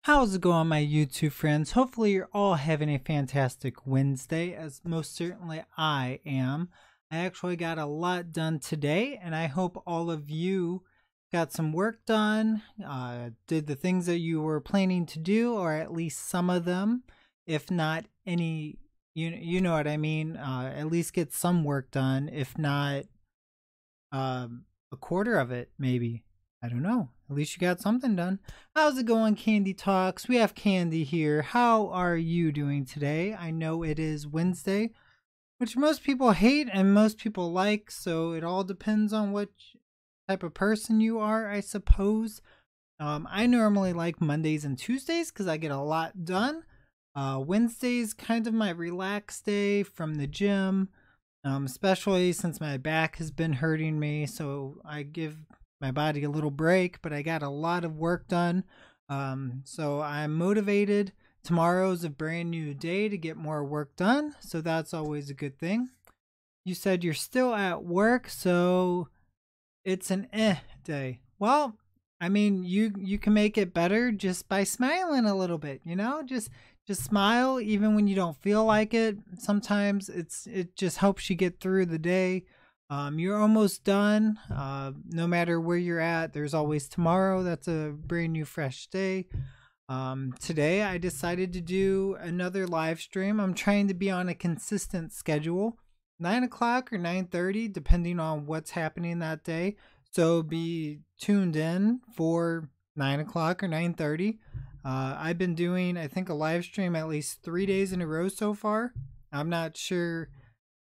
How's it going, my YouTube friends? Hopefully you're all having a fantastic Wednesday, as most certainly I am. I actually got a lot done today, and I hope all of you got some work done, did the things that you were planning to do, or at least some of them, if not any, you know what I mean, at least get some work done, if not a quarter of it, maybe. I don't know. At least you got something done. How's it going, Candy Talks? We have Candy here. How are you doing today? I know it is Wednesday, which most people hate and most people like, so it all depends on what type of person you are, I suppose. I normally like Mondays and Tuesdays because I get a lot done. Wednesday's kind of my relaxed day from the gym, especially since my back has been hurting me, so I give my body a little break, but I got a lot of work done. So I'm motivated. Tomorrow's a brand new day to get more work done, so that's always a good thing. You said you're still at work, so it's an day. Well, I mean, you can make it better just by smiling a little bit, just smile even when you don't feel like it. Sometimes it just helps you get through the day. You're almost done. No matter where you're at, there's always tomorrow. That's a brand new, fresh day. Today, I decided to do another live stream. I'm trying to be on a consistent schedule, 9 o'clock or 9:30, depending on what's happening that day. So be tuned in for 9 o'clock or 9:30. I've been doing, I think, a live stream at least 3 days in a row so far. I'm not sure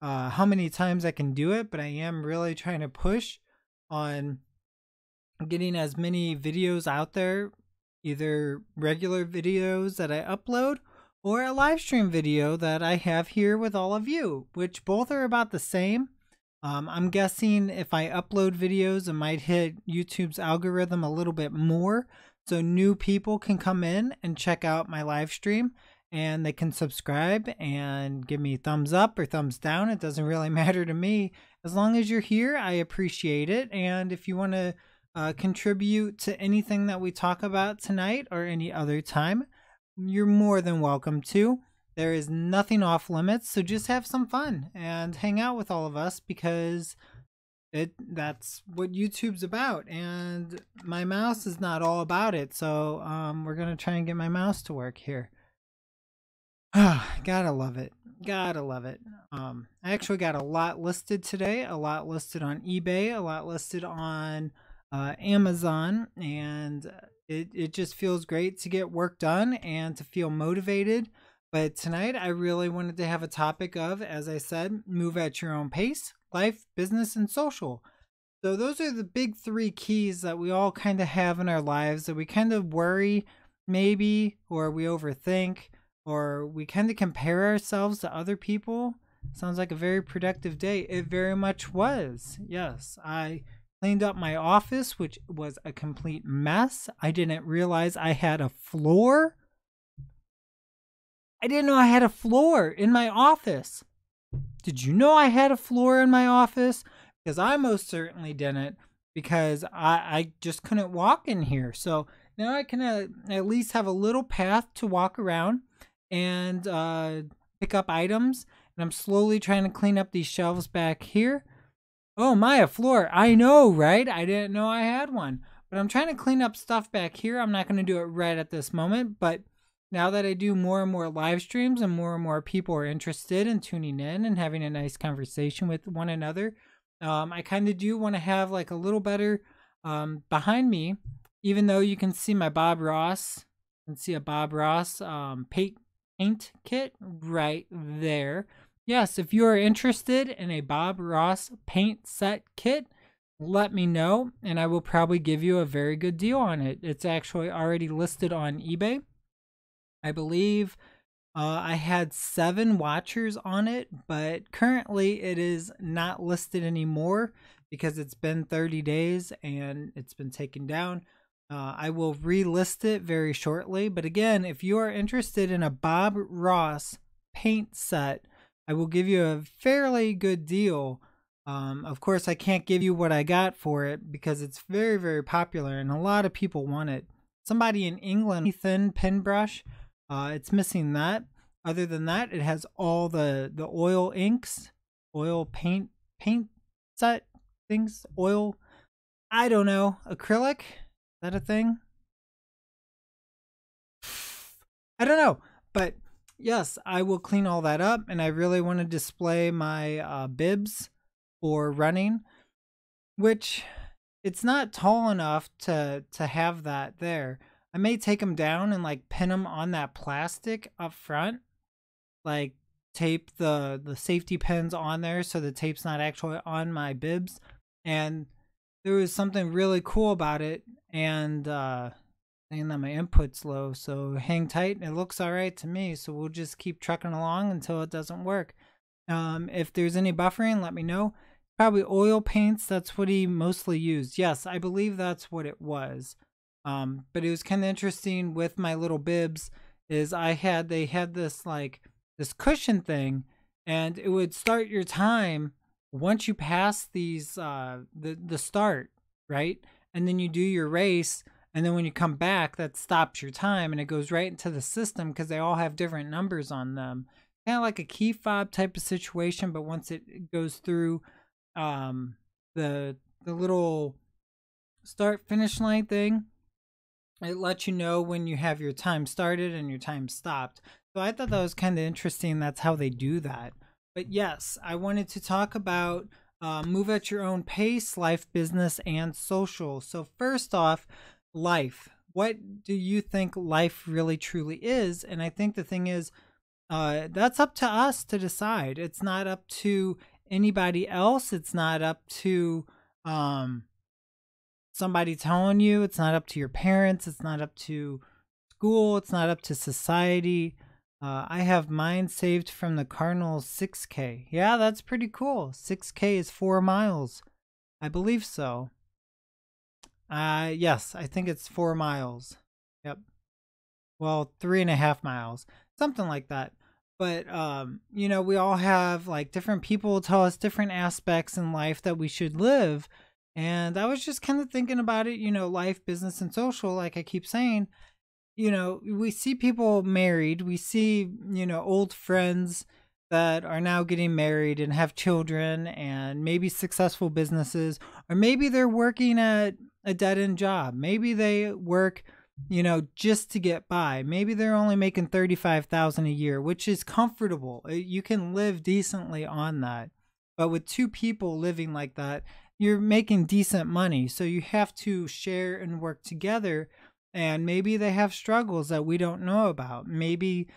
how many times I can do it, but I am really trying to push on getting as many videos out there, either regular videos that I upload or a live stream video that I have here with all of you, which both are about the same. I'm guessing if I upload videos, it might hit YouTube's algorithm a little bit more, so new people can come in and check out my live stream, and they can subscribe and give me thumbs up or thumbs down. It doesn't really matter to me. As long as you're here, I appreciate it. And if you want to contribute to anything that we talk about tonight or any other time, you're more than welcome to. There is nothing off limits, so just have some fun and hang out with all of us, because that's what YouTube's about, and my mouse is not all about it. So we're gonna try and get my mouse to work here. Gotta love it. Gotta love it. I actually got a lot listed today, a lot listed on eBay, a lot listed on Amazon, and it just feels great to get work done and to feel motivated. But tonight I really wanted to have a topic of, as I said, move at your own pace, life, business, and social. So those are the big three keys that we all kind of have in our lives, that we kind of worry maybe, or we overthink, or we kind of compare ourselves to other people. Sounds like a very productive day. It very much was. Yes, I cleaned up my office, which was a complete mess. I didn't realize I had a floor. I didn't know I had a floor in my office. Did you know I had a floor in my office? Because I most certainly didn't, because I just couldn't walk in here. So now I can at least have a little path to walk around and pick up items. And I'm slowly trying to clean up these shelves back here. Oh my, a floor. I know, right? I didn't know I had one. But I'm trying to clean up stuff back here. I'm not going to do it right at this moment, but now that I do more and more live streams and more people are interested in tuning in and having a nice conversation with one another, I kind of do want to have like a little better behind me, even though you can see my Bob Ross. You can see a Bob Ross paint kit right there. Yes, if you are interested in a Bob Ross paint set kit, let me know, and I will probably give you a very good deal on it. It's actually already listed on eBay. I believe I had 7 watchers on it, but currently it is not listed anymore because it's been 30 days and it's been taken down. I will relist it very shortly. But again, if you are interested in a Bob Ross paint set, I will give you a fairly good deal. Of course, I can't give you what I got for it because it's very, very popular and a lot of people want it. somebody in England, thin pen brush. It's missing that. Other than that, it has all the oil inks, oil paint set things, oil. I don't know, acrylic. Is that a thing? I don't know, but yes, I will clean all that up, and I really want to display my bibs for running, which it's not tall enough to have that there. I may take them down and like pin them on that plastic up front, like tape the safety pins on there so the tape's not actually on my bibs. And there was something really cool about it, and saying that my input's low, so hang tight. It looks all right to me, so we'll just keep trucking along until it doesn't work. If there's any buffering, let me know. Probably oil paints, that's what he mostly used. Yes, I believe that's what it was. But it was kind of interesting with my little bibs is they had this like this cushion thing, and it would start your time once you pass these the start, right? And then you do your race, and then when you come back, that stops your time and it goes right into the system because they all have different numbers on them. Kind of like a key fob type of situation, but once it goes through the little start finish line thing, it lets you know when you have your time started and your time stopped. So I thought that was kind of interesting. That's how they do that. But yes, I wanted to talk about move at your own pace, life, business, and social. So first off, life. What do you think life really truly is? And I think the thing is, that's up to us to decide. It's not up to anybody else. It's not up to somebody telling you. It's not up to your parents. It's not up to school. It's not up to society. I have mine saved from the Cardinals 6K. Yeah, that's pretty cool. 6K is 4 miles. I believe so. Yes, I think it's 4 miles. Yep. Well, 3.5 miles. Something like that. But, you know, we all have like different people tell us different aspects in life that we should live. And I was just kind of thinking about it, you know, life, business, and social, like I keep saying. You know, we see people married. We see, you know, old friends that are now getting married and have children and maybe successful businesses, or maybe they're working at a dead-end job. Maybe they work, you know, just to get by. Maybe they're only making $35,000 a year, which is comfortable. You can live decently on that. But with two people living like that, you're making decent money. So you have to share and work together. And maybe they have struggles that we don't know about. Maybe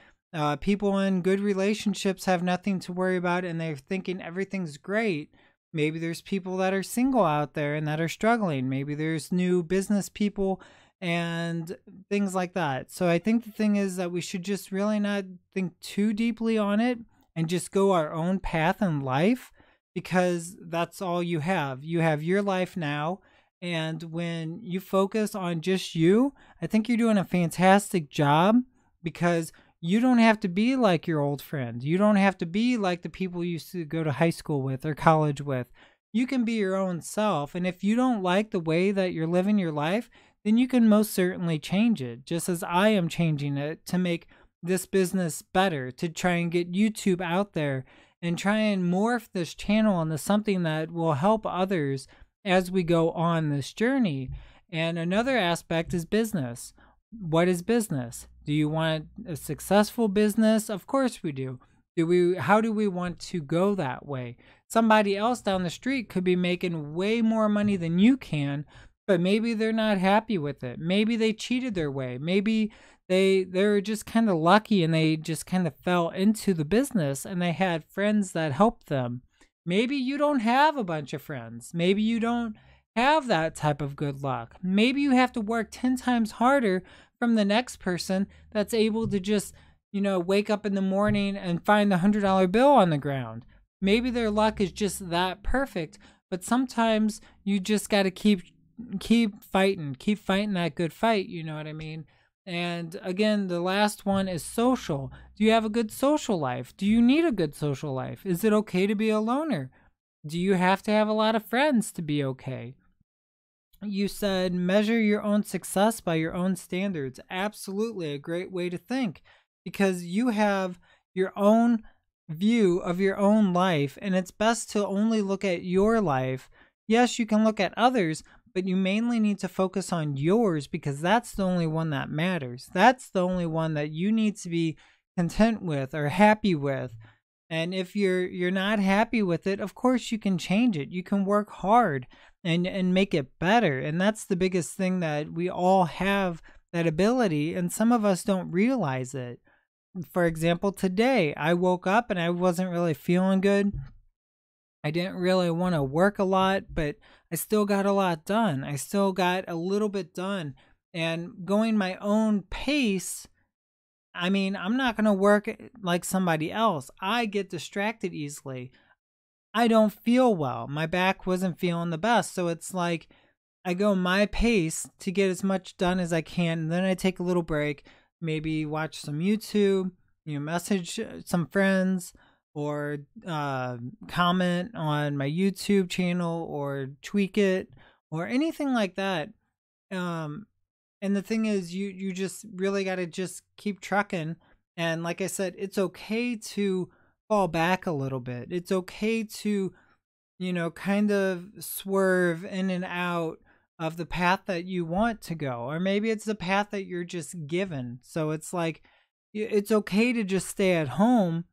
people in good relationships have nothing to worry about and they're thinking everything's great. Maybe there's people that are single out there and that are struggling. Maybe there's new business people and things like that. So I think the thing is that we should just really not think too deeply on it and just go our own path in life, because that's all you have. You have your life now. And when you focus on just you, I think you're doing a fantastic job, because you don't have to be like your old friends. You don't have to be like the people you used to go to high school with or college with. You can be your own self. And if you don't like the way that you're living your life, then you can most certainly change it, just as I am changing it to make this business better, to try and get YouTube out there and try and morph this channel into something that will help others as we go on this journey. And another aspect is business. What is business? Do you want a successful business? Of course we do. How do we want to go that way? Somebody else down the street could be making way more money than you can, but maybe they're not happy with it. Maybe they cheated their way. Maybe they're just kind of lucky and they just kind of fell into the business and they had friends that helped them. Maybe you don't have a bunch of friends. Maybe you don't have that type of good luck. Maybe you have to work 10 times harder from the next person that's able to just, you know, wake up in the morning and find the $100 bill on the ground. Maybe their luck is just that perfect, but sometimes you just got to keep fighting that good fight, you know what I mean? And again, the last one is social. Do you have a good social life? Do you need a good social life? Is it okay to be a loner? Do you have to have a lot of friends to be okay? You said measure your own success by your own standards. Absolutely a great way to think, because you have your own view of your own life, and it's best to only look at your life. Yes, you can look at others, but you mainly need to focus on yours, because that's the only one that matters. That's the only one that you need to be content with or happy with. And if you're not happy with it, of course you can change it. You can work hard and make it better. And that's the biggest thing, that we all have that ability, and some of us don't realize it. For example, today I woke up and I wasn't really feeling good. I didn't really want to work a lot, but I still got a lot done. I still got a little bit done, and going my own pace. I mean, I'm not going to work like somebody else. I get distracted easily. I don't feel well. My back wasn't feeling the best. So it's like I go my pace to get as much done as I can. And then I take a little break, maybe watch some YouTube, message some friends, or comment on my YouTube channel, or tweak it, or anything like that. And the thing is, you just really got to just keep trucking. And like I said, it's okay to fall back a little bit. It's okay to, kind of swerve in and out of the path that you want to go. Or maybe it's the path that you're just given. So it's like, it's okay to just stay at home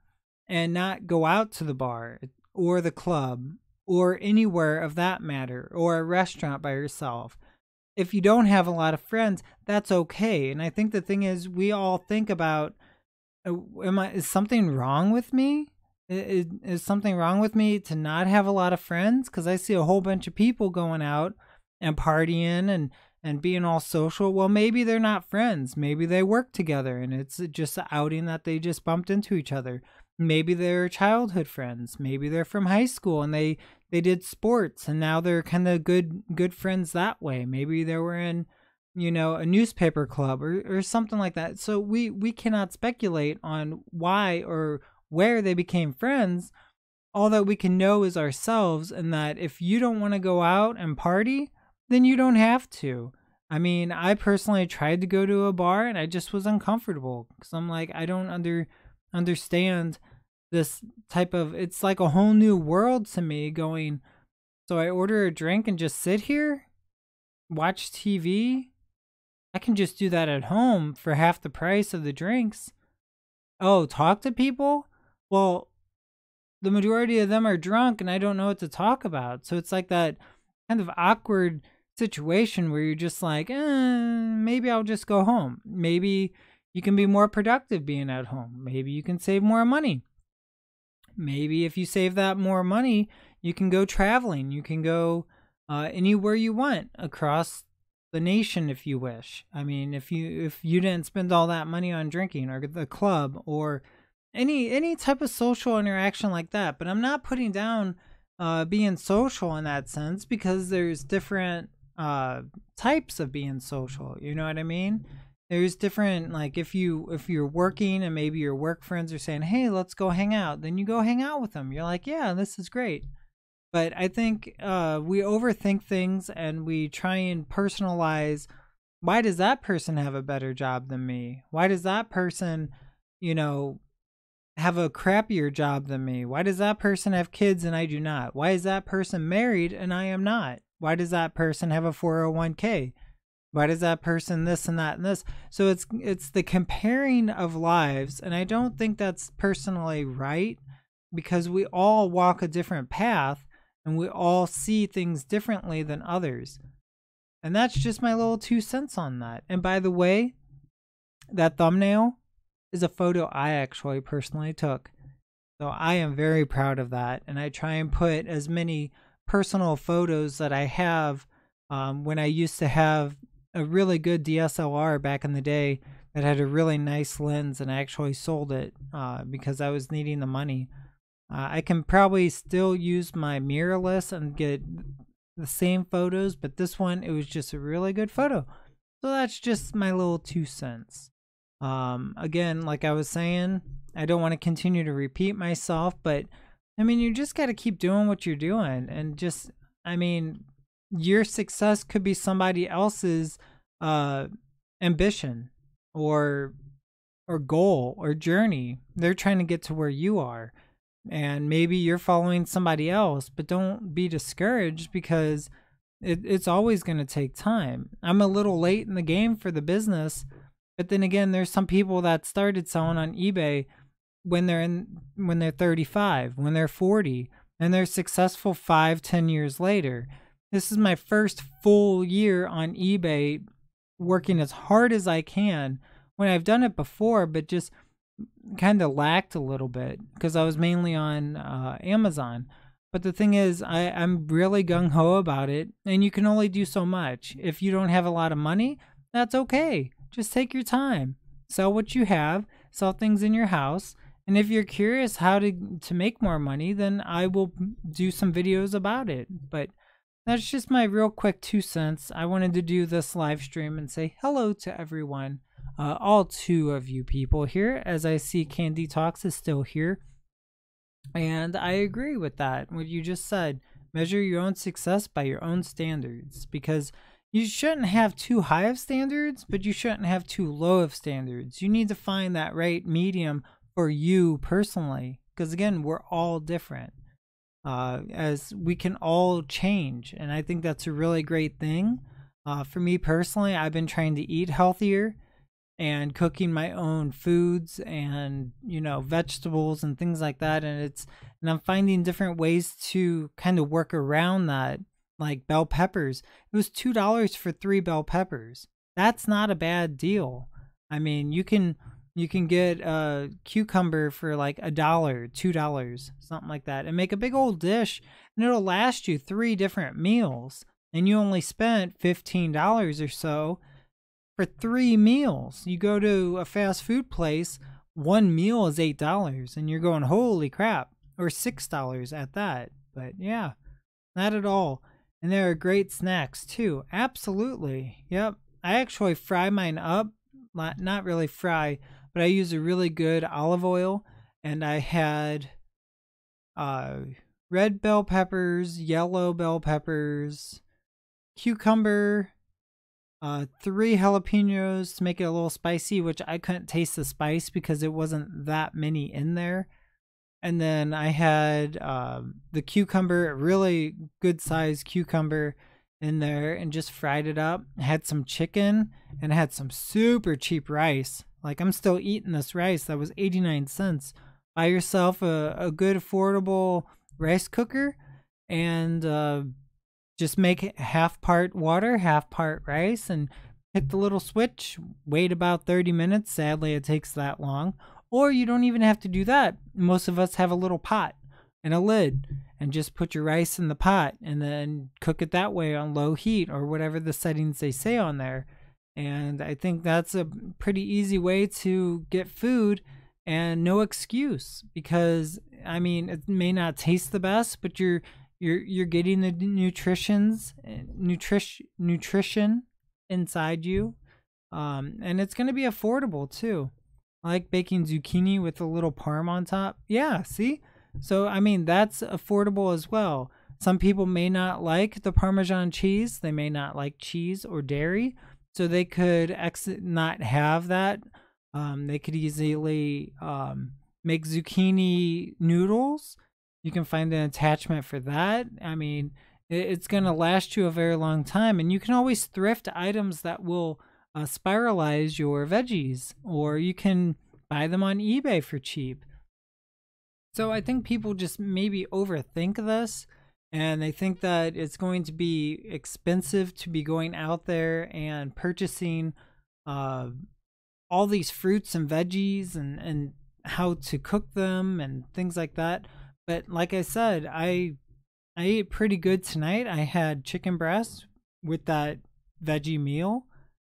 and not go out to the bar or the club or anywhere of that matter, or a restaurant by yourself. If you don't have a lot of friends, that's okay. And I think the thing is, we all think about, is something wrong with me? Is something wrong with me to not have a lot of friends? Because I see a whole bunch of people going out and partying and being all social. Well, maybe they're not friends. Maybe they work together and it's just an outing that they just bumped into each other. Maybe they're childhood friends. Maybe they're from high school and they did sports and now they're kind of good friends that way. Maybe they were in, a newspaper club or something like that. So we cannot speculate on why or where they became friends. All that we can know is ourselves, and that if you don't want to go out and party, then you don't have to. I mean, I personally tried to go to a bar and I just was uncomfortable, because I'm like, I don't understand this type of, it's like a whole new world to me going, so I order a drink and just sit here, watch TV. I can just do that at home for half the price of the drinks. Oh, talk to people? Well, the majority of them are drunk and I don't know what to talk about. So it's like that kind of awkward situation where you're just like, maybe I'll just go home. Maybe you can be more productive being at home. Maybe you can save more money. Maybe if you save that more money, you can go traveling. You can go anywhere you want across the nation if you wish. I mean, if you didn't spend all that money on drinking or the club or any type of social interaction like that. But I'm not putting down being social in that sense, because there's different types of being social. You know what I mean? There's different, like if you're working and maybe your work friends are saying, hey, let's go hang out, then you go hang out with them. You're like, yeah, this is great. But I think we overthink things and we try and personalize. Why does that person have a better job than me? Why does that person, have a crappier job than me? Why does that person have kids and I do not? Why is that person married and I am not? Why does that person have a 401k? Why does that person this and that and this? So it's the comparing of lives, and I don't think that's personally right, because we all walk a different path and we all see things differently than others. And that's just my little 2 cents on that. And by the way, that thumbnail is a photo I actually personally took. So I am very proud of that, and I try and put as many personal photos that I have when I used to have a really good DSLR back in the day that had a really nice lens, and I actually sold it because I was needing the money. I can probably still use my mirrorless and get the same photos, but this one, it was just a really good photo. So that's just my little 2 cents. Again, like I was saying, I don't want to continue to repeat myself, but I mean, you just got to keep doing what you're doing, and just, I mean, your success could be somebody else's uh, ambition or goal or journey. They're trying to get to where you are, and maybe you're following somebody else. But don't be discouraged, because it's always going to take time. I'm a little late in the game for the business, but then again, there's some people that started selling on eBay when they're 35, when they're 40, and they're successful 5-10 years later. This is my first full year on eBay, working as hard as I can, when I've done it before, but just kind of lacked a little bit because I was mainly on Amazon. But the thing is, I'm really gung-ho about it, and you can only do so much. If you don't have a lot of money, that's okay. Just take your time. Sell what you have, sell things in your house, and if you're curious how to make more money, then I will do some videos about it. But that's just my real quick 2 cents. I wanted to do this live stream and say hello to everyone, all 2 of you people here, as I see Candy Talks is still here. And I agree with that, what you just said. Measure your own success by your own standards, because you shouldn't have too high of standards, but you shouldn't have too low of standards. You need to find that right medium for you personally, because again, we're all different. As we can all change, and I think that's a really great thing. For me personally, I've been trying to eat healthier and cooking my own foods and, vegetables and things like that, and I'm finding different ways to kind of work around that, like bell peppers. It was $2 for 3 bell peppers. That's not a bad deal. I mean, you can get a cucumber for like $1, $2, something like that, and make a big old dish, and it'll last you 3 different meals, and you only spent $15 or so for 3 meals. You go to a fast food place, 1 meal is $8, and you're going, holy crap, or $6 at that. But yeah, not at all. And there are great snacks too. Absolutely. Yep. I actually fry mine up. Not really fry, but I use a really good olive oil, and I had red bell peppers, yellow bell peppers, cucumber, 3 jalapenos to make it a little spicy, which I couldn't taste the spice because it wasn't that many in there. And then I had the cucumber, a really good sized cucumber in there, and just fried it up. I had some chicken, and I had some super cheap rice. Like, I'm still eating this rice that was 89 cents. Buy yourself a good affordable rice cooker, and just make it half part water, half part rice, and hit the little switch. Wait about 30 minutes. Sadly, it takes that long. Or you don't even have to do that. Most of us have a little pot and a lid, and just put your rice in the pot and then cook it that way on low heat, or whatever the settings they say on there. And I think that's a pretty easy way to get food, and no excuse, because I mean, it may not taste the best, but you're getting the nutrition inside you, and it's going to be affordable too. I like baking zucchini with a little parm on top. Yeah, see? So I mean, that's affordable as well. Some people may not like the Parmesan cheese. They may not like cheese or dairy, so they could not have that. They could easily make zucchini noodles. You can find an attachment for that. I mean, it's going to last you a very long time, and you can always thrift items that will spiralize your veggies, or you can buy them on eBay for cheap. So I think people just maybe overthink this, and they think that it's going to be expensive to be going out there and purchasing all these fruits and veggies, and how to cook them and things like that. But like I said, I ate pretty good tonight. I had chicken breast with that veggie meal,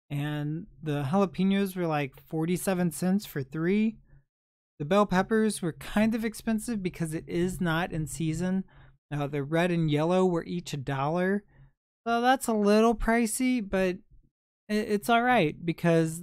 and the jalapenos were like 47 cents for 3. The bell peppers were kind of expensive because it is not in season. The red and yellow were each $1. So that's a little pricey, but it's all right, because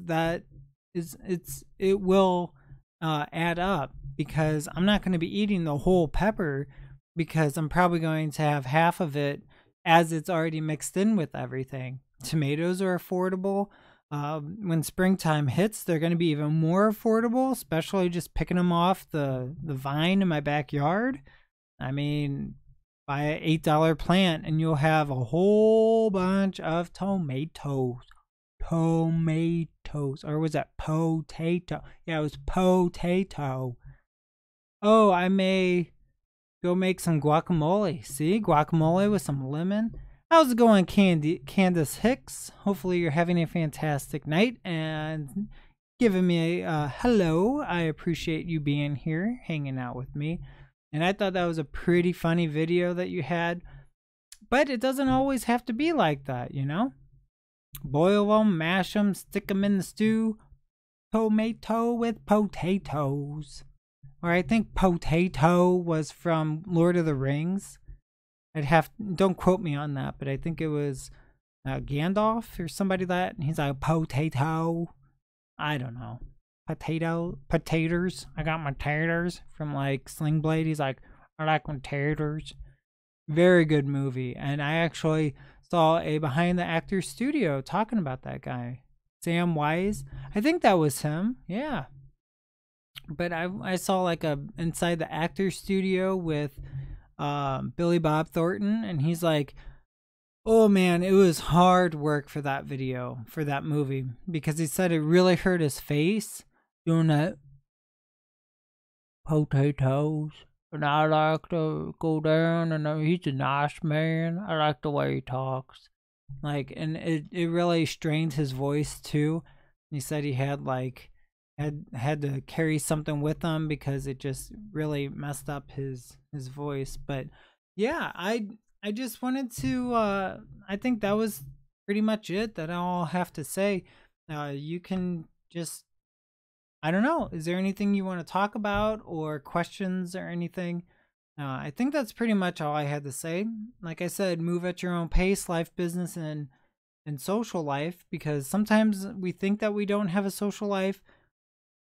it will add up, because I'm not going to be eating the whole pepper, because I'm probably going to have half of it as it's already mixed in with everything. Tomatoes are affordable. When springtime hits, they're going to be even more affordable, especially just picking them off the vine in my backyard. I mean, buy an $8 plant and you'll have a whole bunch of tomatoes. Tomatoes. Or was that potato? Yeah, it was potato. Oh, I may go make some guacamole. See? Guacamole with some lemon. How's it going, Candace Hicks? Hopefully you're having a fantastic night and giving me a hello. I appreciate you being here, hanging out with me. And I thought that was a pretty funny video that you had. But it doesn't always have to be like that, you know? Boil them, mash them, stick them in the stew. Tomato with potatoes. Or I think potato was from Lord of the Rings. Don't quote me on that, but I think it was Gandalf or somebody that, and he's like, potato. I don't know. Potatoes. I got my taters from like Sling Blade. He's like, I like my taters. Very good movie. And I actually saw a behind the actors studio talking about that guy. Sam Wise. I think that was him. Yeah. But I saw like a inside the actors studio with Billy Bob Thornton, and he's like, oh man, it was hard work for that video, for that movie, because he said it really hurt his face doing that potatoes. And I like to go down, and he's a nice man. I like the way he talks. Like, and it really strained his voice too. He said he had like had to carry something with him because it just really messed up his voice. But yeah, I just wanted to I think that was pretty much it that I'll have to say. You can just, I don't know, is there anything you want to talk about or questions or anything? I think that's pretty much all I had to say. Like I said, move at your own pace, life, business, and social life, because sometimes we think that we don't have a social life,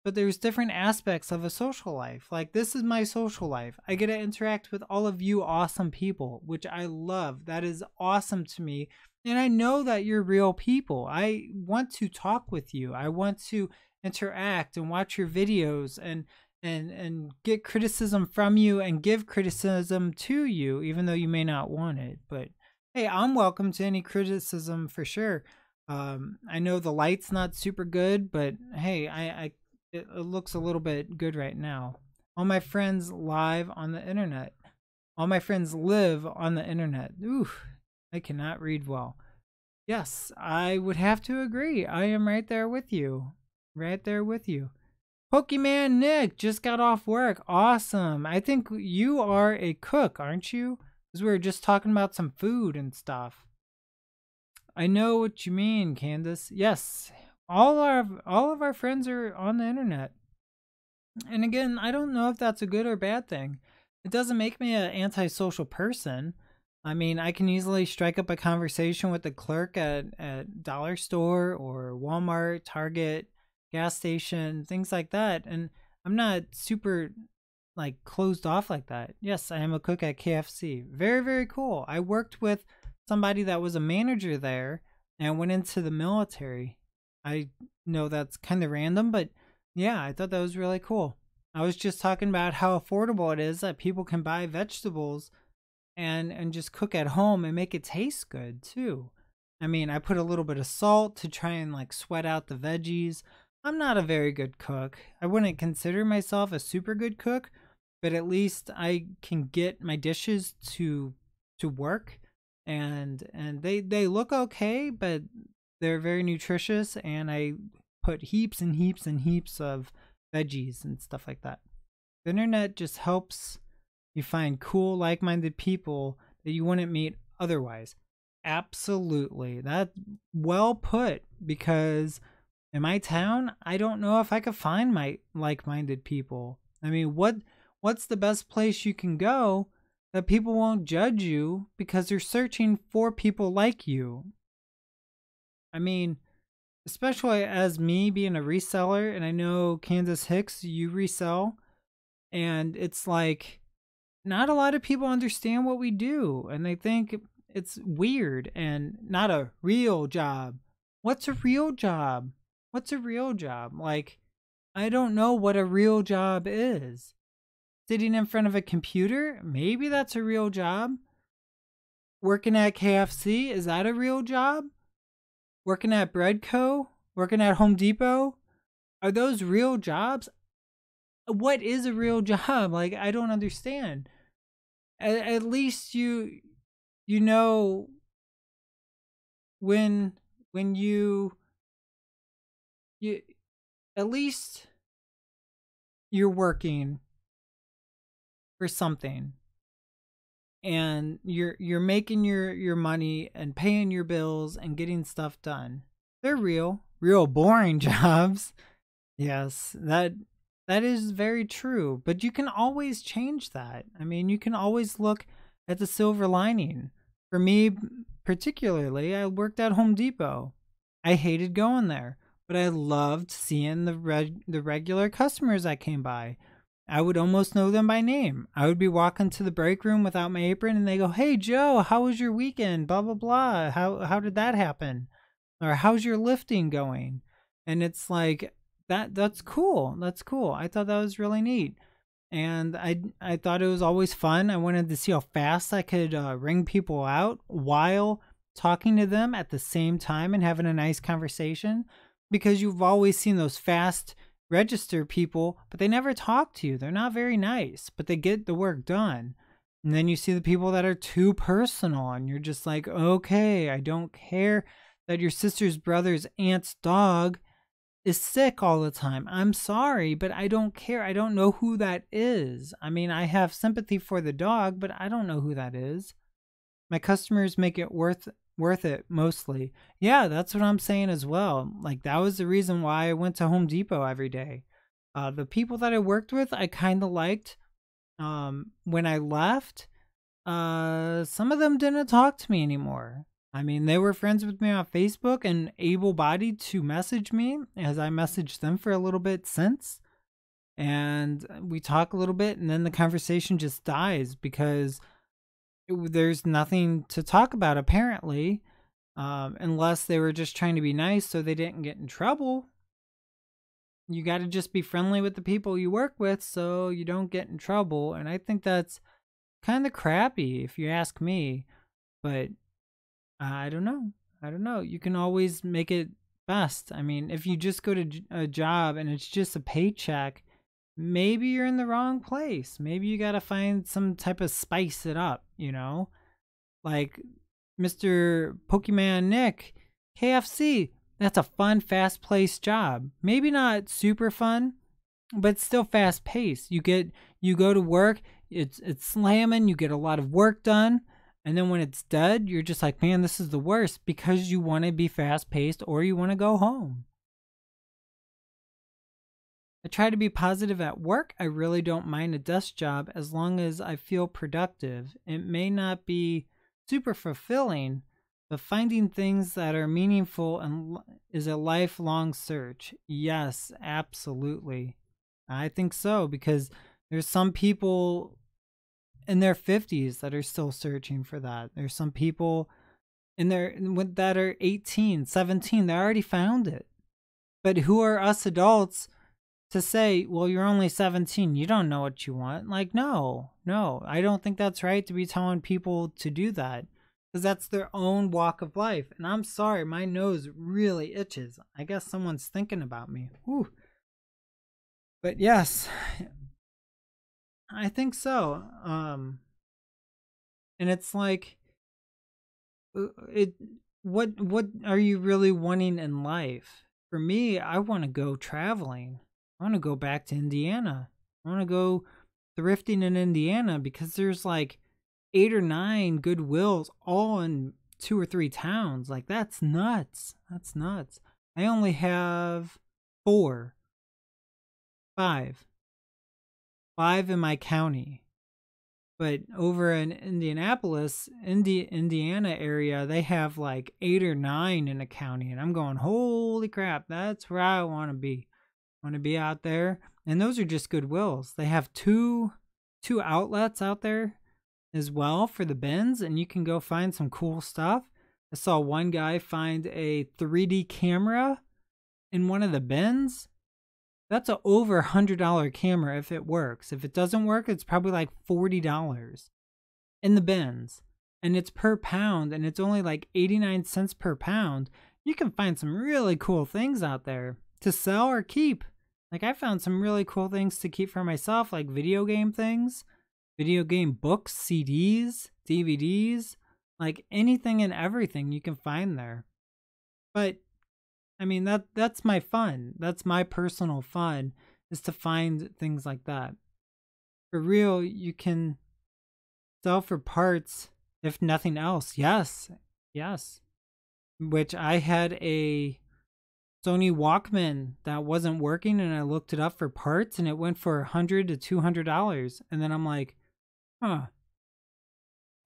but there's different aspects of a social life. Like, this is my social life. I get to interact with all of you awesome people, which I love. That is awesome to me. And I know that you're real people. I want to talk with you. I want to interact and watch your videos and get criticism from you and give criticism to you, even though you may not want it. But hey, I'm welcome to any criticism for sure. I know the light's not super good, but hey, it looks a little bit good right now. All my friends live on the internet. All my friends live on the internet. Ooh, I cannot read well. Yes, I would have to agree. I am right there with you. Right there with you. Pokemon Nick just got off work. Awesome. I think you are a cook, aren't you? Because we were just talking about some food and stuff. I know what you mean, Candace. Yes, all of our friends are on the internet. And again, I don't know if that's a good or bad thing. It doesn't make me an antisocial person. I mean, I can easily strike up a conversation with the clerk at dollar store or Walmart, Target, gas station, things like that. And I'm not super like closed off like that. Yes, I am a cook at KFC. Very, very cool. I worked with somebody that was a manager there and went into the military. I know that's kind of random, but yeah, I thought that was really cool. I was just talking about how affordable it is that people can buy vegetables and just cook at home and make it taste good too. I mean, I put a little bit of salt to try and like sweat out the veggies. I'm not a very good cook. I wouldn't consider myself a super good cook, but at least I can get my dishes to work, and they look okay, but they're very nutritious, and I put heaps and heaps and heaps of veggies and stuff like that. The internet just helps you find cool, like-minded people that you wouldn't meet otherwise. Absolutely. That's well put, because in my town, I don't know if I could find my like-minded people. I mean, what's the best place you can go that people won't judge you because they're searching for people like you? I mean, especially as me being a reseller, and I know Candace Hicks, you resell, and it's like not a lot of people understand what we do, and they think it's weird and not a real job. What's a real job? What's a real job? Like, I don't know what a real job is. Sitting in front of a computer? Maybe that's a real job. Working at KFC? Is that a real job? Working at Bread Co? Working at Home Depot? Are those real jobs? What is a real job? Like, I don't understand. At least you know when you at least you're working for something and you're making your money and paying your bills and getting stuff done. They're real boring jobs. Yes, that is very true, but you can always change that. I mean, you can always look at the silver lining. For me particularly, I worked at Home Depot. I hated going there, but I loved seeing the regular customers that came by. I would almost know them by name. I would be walking to the break room without my apron and they go, "Hey Joe, how was your weekend? Blah blah blah. How did that happen? Or how's your lifting going?" And it's like that's cool. That's cool. I thought that was really neat. And I thought it was always fun. I wanted to see how fast I could ring people out while talking to them at the same time and having a nice conversation, because you've always seen those fast register people, but they never talk to you. They're not very nice, but they get the work done. And then you see the people that are too personal and you're just like, okay, I don't care that your sister's brother's aunt's dog is sick all the time. I'm sorry, but I don't care. I don't know who that is. I mean, I have sympathy for the dog, but I don't know who that is. My customers make it worth it mostly. Yeah, that's what I'm saying as well. Like, that was the reason why I went to Home Depot every day. The people that I worked with, I kind of liked. When I left, some of them didn't talk to me anymore. I mean, they were friends with me on Facebook and able-bodied to message me as I messaged them for a little bit since. And we talk a little bit and then the conversation just dies because there's nothing to talk about apparently, unless they were just trying to be nice so they didn't get in trouble. You got to just be friendly with the people you work with so you don't get in trouble. And I think that's kind of crappy if you ask me, but I don't know. You can always make it best. I mean, if you just go to a job and it's just a paycheck, maybe you're in the wrong place. Maybe you got to find some type of spice it up, you know? Like Mr. Pokemon Nick, KFC, that's a fun, fast-paced job. Maybe not super fun, but still fast-paced. You go to work, it's slamming, you get a lot of work done. And then when it's dead, you're just like, man, this is the worst, because you want to be fast-paced or you want to go home. I try to be positive at work. I really don't mind a desk job as long as I feel productive. It may not be super fulfilling, but finding things that are meaningful and is a lifelong search. Yes, absolutely. I think so, because there's some people in their 50s that are still searching for that. There's some people that are 18, 17, they already found it. But who are us adults to say, well, you're only 17, you don't know what you want? Like, no, I don't think that's right to be telling people to do that, because that's their own walk of life. And I'm sorry, my nose really itches. I guess someone's thinking about me. Whew. But yes, I think so. And it's like, what are you really wanting in life? For me, I want to go traveling. I want to go back to Indiana. I want to go thrifting in Indiana because there's like 8 or 9 Goodwills all in 2 or 3 towns. Like, that's nuts. That's nuts. I only have 5 in my county. But over in Indianapolis, Indiana area, they have like 8 or 9 in a county. And I'm going, holy crap, that's where I want to be. I want to be out there. And those are just Goodwills. They have two outlets out there. as well for the bins, and you can go find some cool stuff. I saw one guy find a 3D camera in one of the bins. That's a over $100 camera if it works. If it doesn't work, it's probably like $40 in the bins. And it's per pound, and it's only like 89 cents per pound. You can find some really cool things out there to sell or keep. Like, I found some really cool things to keep for myself, like video game things, video game books, CDs, DVDs, like anything and everything you can find there. But I mean, that's my fun. That's my personal fun, is to find things like that. For real, you can sell for parts, if nothing else. Yes. Which I had a Sony Walkman that wasn't working, and I looked it up for parts, and it went for $100 to $200. And then I'm like, huh.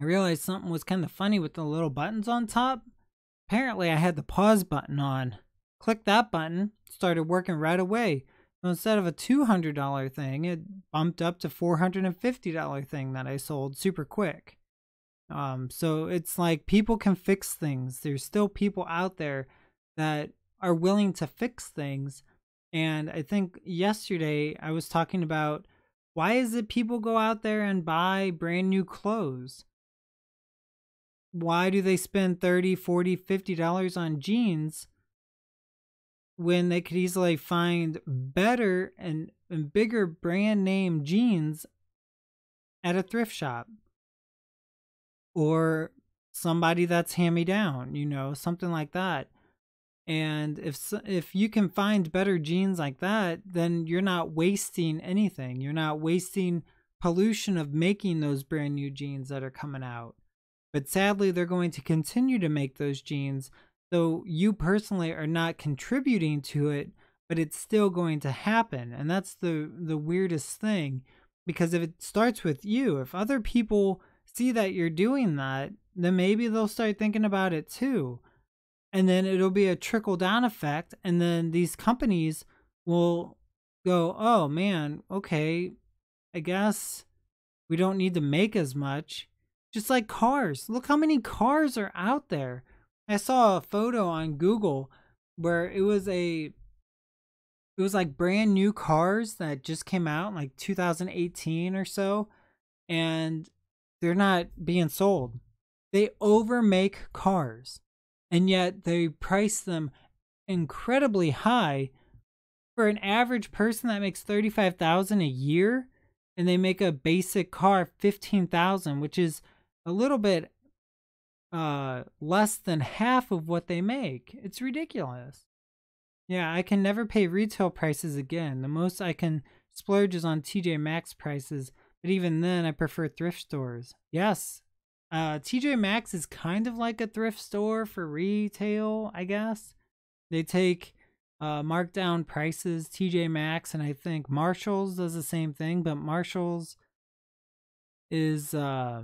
I realized something was kind of funny with the little buttons on top. Apparently, I had the pause button on. Click that button, started working right away. So instead of a $200 thing, it bumped up to $450 thing that I sold super quick. So it's like people can fix things. There's still people out there that are willing to fix things. And I think yesterday I was talking about, why is it people go out there and buy brand new clothes? Why do they spend $30, $40, $50 on jeans when they could easily find better and bigger brand name jeans at a thrift shop? Or somebody that's hand-me-down, you know, something like that. And if you can find better jeans like that, then you're not wasting anything. You're not wasting pollution of making those brand new jeans that are coming out. But sadly, they're going to continue to make those jeans, so you personally are not contributing to it, but it's still going to happen. And that's the weirdest thing, because if it starts with you, if other people see that you're doing that, then maybe they'll start thinking about it too. And then it'll be a trickle down effect. And then these companies will go, oh man, okay, I guess we don't need to make as much. Just like cars. Look how many cars are out there. I saw a photo on Google where it was like brand new cars that just came out in like 2018 or so. And they're not being sold. They overmake cars, and yet they price them incredibly high for an average person that makes $35,000 a year, and they make a basic car $15,000, which is a little bit less than half of what they make. It's ridiculous. Yeah, I can never pay retail prices again. The most I can splurge is on TJ Maxx prices. But even then, I prefer thrift stores. Yes, TJ Maxx is kind of like a thrift store for retail, I guess. They take markdown prices, TJ Maxx, and I think Marshalls does the same thing. But Marshalls is, I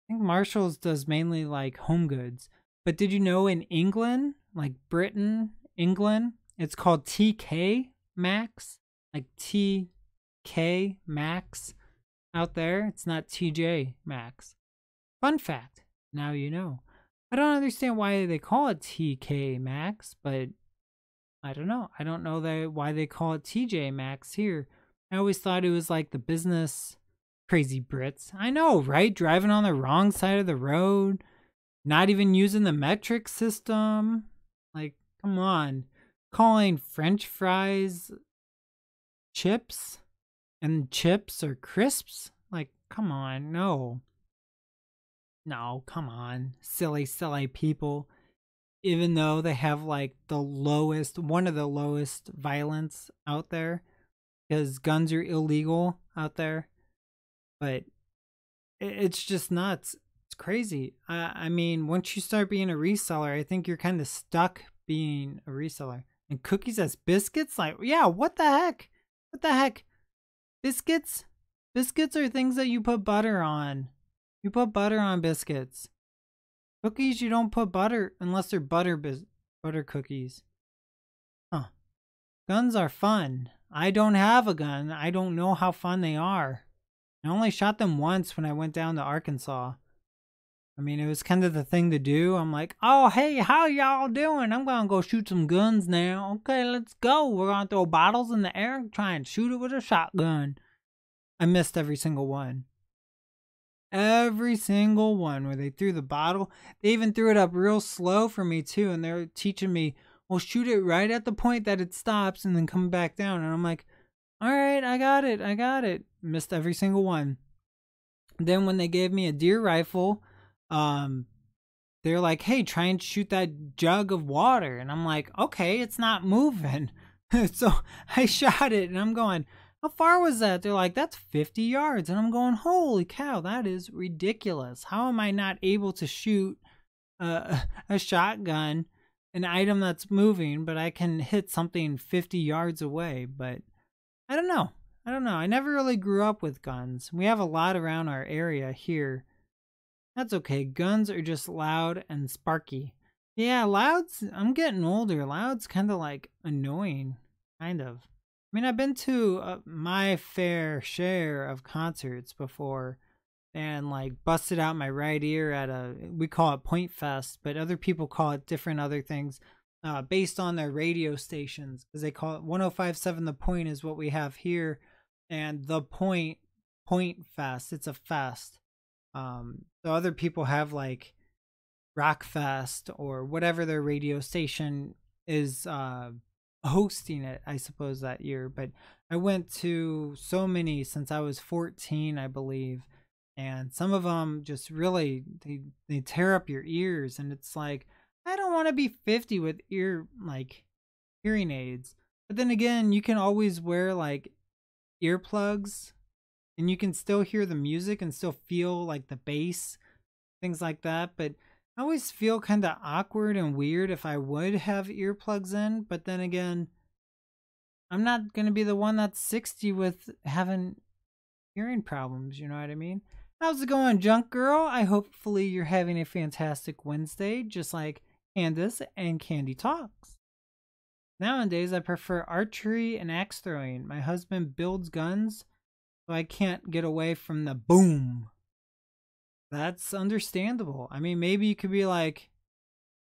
think Marshalls does mainly like home goods. But did you know in England, like Britain, England, it's called TK Maxx? Like TK Maxx out there. It's not TJ Maxx. Fun fact. Now you know. I don't understand why they call it TK Maxx, but I don't know. I don't know why they call it TJ Maxx here. I always thought it was like the business. Crazy Brits. I know, right? Driving on the wrong side of the road. Not even using the metric system. Like, come on. Calling French fries chips and chips or crisps? Like, come on. No, come on. Silly people. Even though they have like one of the lowest violence out there, because guns are illegal out there. But it's just nuts. It's crazy. I mean, once you start being a reseller, I think you're kind of stuck being a reseller. And cookies as biscuits? Like, yeah, what the heck? What the heck? Biscuits? Biscuits are things that you put butter on. You put butter on biscuits. Cookies, you don't put butter unless they're butter cookies. Huh. Guns are fun. I don't have a gun. I don't know how fun they are. I only shot them once when I went down to Arkansas. I mean, it was kind of the thing to do. I'm like, oh, hey, how y'all doing? I'm going to go shoot some guns now. Okay, let's go. We're going to throw bottles in the air and try and shoot it with a shotgun. I missed every single one. Every single one where they threw the bottle. They even threw it up real slow for me, too. And they're teaching me, well, shoot it right at the point that it stops and then come back down. And I'm like, all right, I got it. Missed every single one. Then when they gave me a deer rifle, they're like, hey, try and shoot that jug of water. And I'm like, okay, it's not moving. So I shot it and I'm going, how far was that? They're like, that's 50 yards. And I'm going, holy cow, that is ridiculous. How am I not able to shoot a shotgun, an item that's moving, but I can hit something 50 yards away? But I don't know. I never really grew up with guns. We have a lot around our area here. That's okay. Guns are just loud and sparky. Yeah, loud's, I'm getting older. Loud's kind of like annoying, kind of. I mean, I've been to my fair share of concerts before and like busted out my right ear at we call it Point Fest, but other people call it different other things based on their radio stations, because they call it 105.7 The Point is what we have here, and The Point Fest. It's a fest. So other people have like Rock Fest or whatever their radio station is hosting it, I suppose, that year. But I went to so many since I was 14, I believe, and some of them just really they tear up your ears, and it's like, I don't want to be 50 with hearing aids. But then again, you can always wear like earplugs and you can still hear the music and still feel like the bass, things like that. But I always feel kind of awkward and weird if I would have earplugs in. But then again, I'm not going to be the one that's 60 with having hearing problems, you know what I mean? How's it going, Junk Girl? Hopefully you're having a fantastic Wednesday, just like Candace and Candy Talks. Nowadays, I prefer archery and axe throwing. My husband builds guns, so I can't get away from the boom. That's understandable. I mean, maybe you could be like,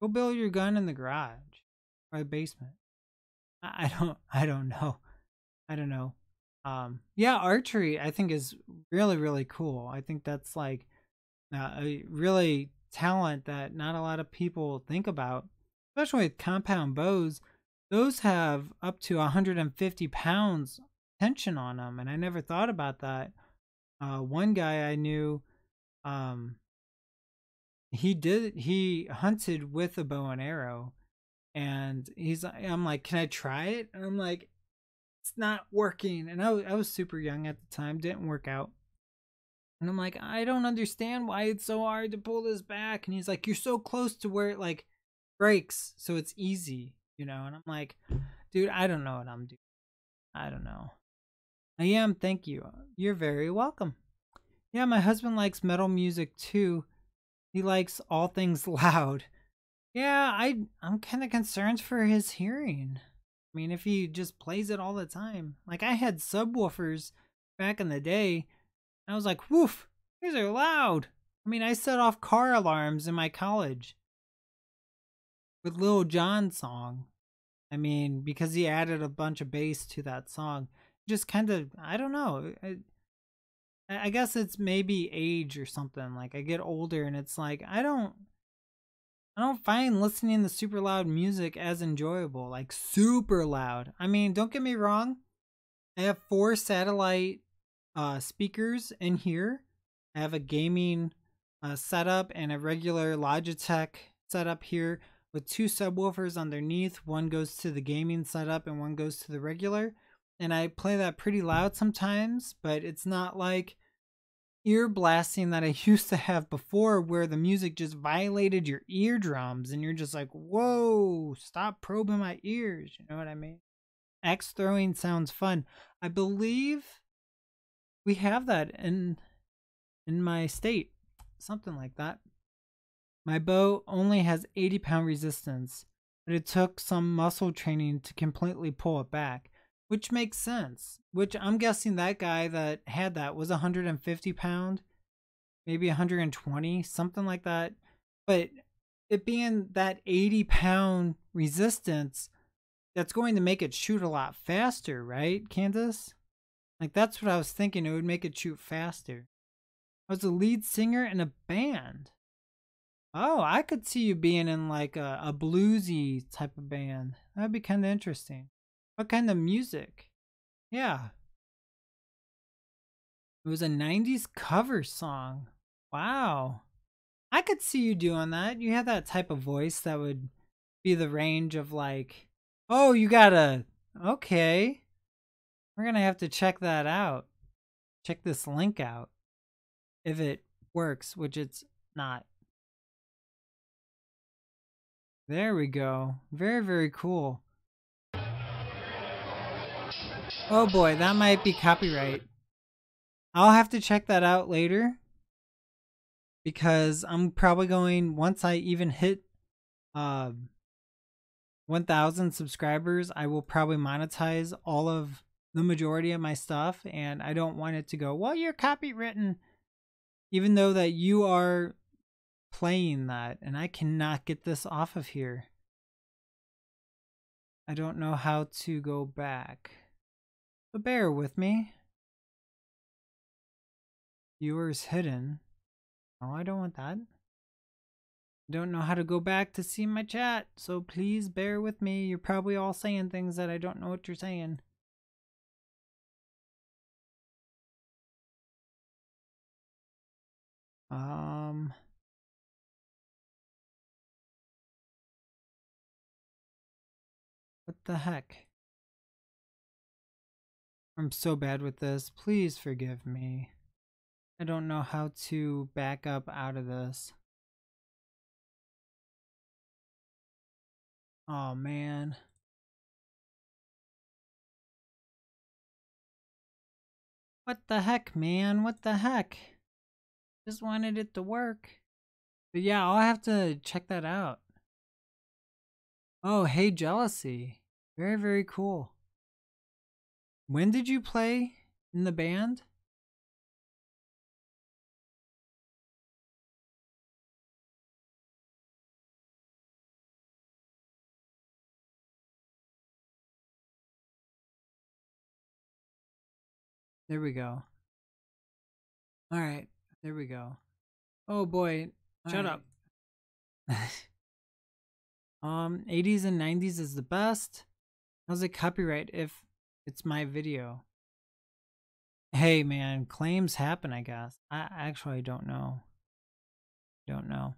go build your gun in the garage or the basement. I don't know. Yeah, archery I think is really, really cool. I think that's like a really talent that not a lot of people think about, especially with compound bows. Those have up to 150 pounds tension on them, and I never thought about that. One guy I knew, he hunted with a bow and arrow, and I'm like, can I try it? And I'm like, it's not working. And I was super young at the time, didn't work out. And I'm like, I don't understand why it's so hard to pull this back. And he's like, you're so close to where it like breaks, so it's easy, you know? And I'm like, dude, I don't know what I'm doing. I don't know. I am, thank you. You're very welcome. Yeah, my husband likes metal music too. He likes all things loud. Yeah, I'm kind of concerned for his hearing. I mean, if he just plays it all the time. Like, I had subwoofers back in the day. And I was like, woof, these are loud. I mean, I set off car alarms in my college with Lil Jon's song. I mean, because he added a bunch of bass to that song. Just kind of, I don't know. I guess it's maybe age or something. Like, I get older and it's like, I don't find listening to super loud music as enjoyable. Like, super loud. I mean, don't get me wrong. I have 4 satellite speakers in here. I have a gaming setup and a regular Logitech setup here with 2 subwoofers underneath. One goes to the gaming setup and one goes to the regular. And I play that pretty loud sometimes, but it's not like ear blasting that I used to have before, where the music just violated your eardrums and you're just like, whoa, stop probing my ears. You know what I mean? Axe throwing sounds fun. I believe we have that in my state, something like that. My bow only has 80-pound resistance, but it took some muscle training to completely pull it back. which makes sense. Which I'm guessing that guy that had that was 150 pound, maybe 120, something like that. But it being that 80-pound resistance, that's going to make it shoot a lot faster, right, Candace? Like, that's what I was thinking. It would make it shoot faster. I was a lead singer in a band. Oh, I could see you being in like a bluesy type of band. That'd be kind of interesting. What kind of music? Yeah. It was a 90s cover song. Wow. I could see you doing that. You have that type of voice that would be the range of like, oh, you gotta, okay. We're gonna have to check that out. Check this link out. If it works, which it's not. There we go. Very, very cool. Oh boy, that might be copyright. I'll have to check that out later. Because I'm probably going, once I even hit 1,000 subscribers, I will probably monetize all of the majority of my stuff. And I don't want it to go, well, you're copywritten. Even though that you are playing that. And I cannot get this off of here. I don't know how to go back. So bear with me. Viewers hidden. Oh, I don't want that. I don't know how to go back to see my chat, so please bear with me. You're probably all saying things that I don't know what you're saying. What the heck? I'm so bad with this. Please forgive me. I don't know how to back up out of this. Oh man. What the heck, man? What the heck? Just wanted it to work. But yeah, I'll have to check that out. Oh, hey, Jealousy. Very, very cool. When did you play in the band? There we go. All right, there we go. Oh boy, shut up. 80s and 90s is the best. How's it copyright if it's my video? Hey man, claims happen, I guess. I actually don't know. Don't know.